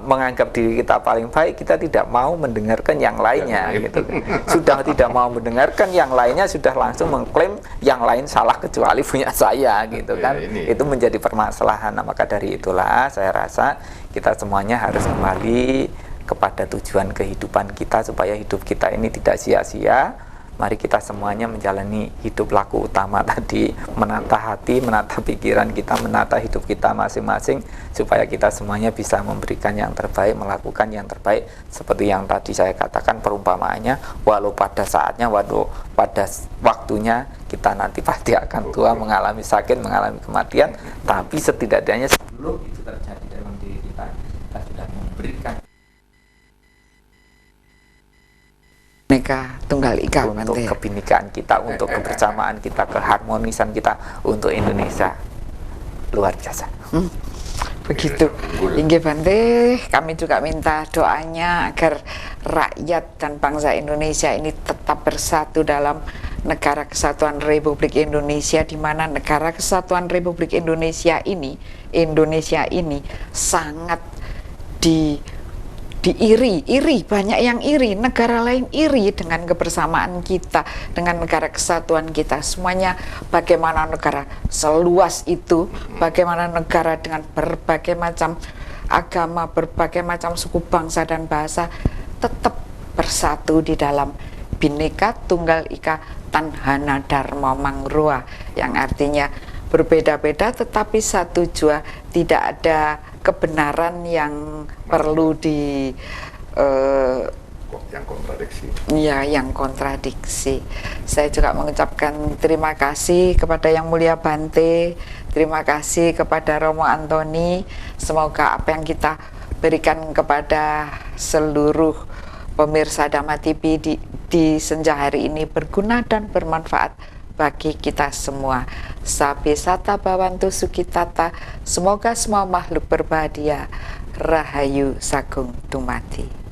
menganggap diri kita paling baik, kita tidak mau mendengarkan yang lainnya gitu. Sudah tidak mau mendengarkan yang lainnya, sudah langsung mengklaim yang lain salah kecuali punya saya gitu kan. Itu menjadi permasalahan. Nah, maka dari itulah saya rasa kita semuanya harus kembali kepada tujuan kehidupan kita supaya hidup kita ini tidak sia-sia. Mari kita semuanya menjalani hidup laku utama tadi, menata hati, menata pikiran kita, menata hidup kita masing-masing, supaya kita semuanya bisa memberikan yang terbaik, melakukan yang terbaik. Seperti yang tadi saya katakan perumpamaannya, walau pada saatnya, walau pada waktunya, kita nanti pasti akan tua, mengalami sakit, mengalami kematian, tapi setidaknya sebelum itu terjadi dalam diri kita, kita sudah memberikan Neka Tunggal Ika untuk Bante. kebinekaan kita, untuk kebersamaan kita, keharmonisan kita untuk Indonesia. Luar biasa. Begitu. Inggih Bante, kami juga minta doanya agar rakyat dan bangsa Indonesia ini tetap bersatu dalam Negara Kesatuan Republik Indonesia, di mana Negara Kesatuan Republik Indonesia ini sangat iri, banyak yang iri, negara lain iri dengan kebersamaan kita, dengan negara kesatuan kita. Semuanya bagaimana negara seluas itu, bagaimana negara dengan berbagai macam agama, berbagai macam suku bangsa dan bahasa tetap bersatu di dalam Bhinneka Tunggal Ika Tanhana Dharma Mangroa, yang artinya berbeda-beda tetapi satu jua, tidak ada kebenaran yang perlu yang kontradiksi. Ya, yang kontradiksi. Saya juga mengucapkan terima kasih kepada Yang Mulia Bante, terima kasih kepada Romo Antoni. Semoga apa yang kita berikan kepada seluruh pemirsa Dhamma TV di senja hari ini berguna dan bermanfaat bagi kita semua. Sabe sata bawantu sukitata, semoga semua makhluk berbahagia. Rahayu Sagung Dumati.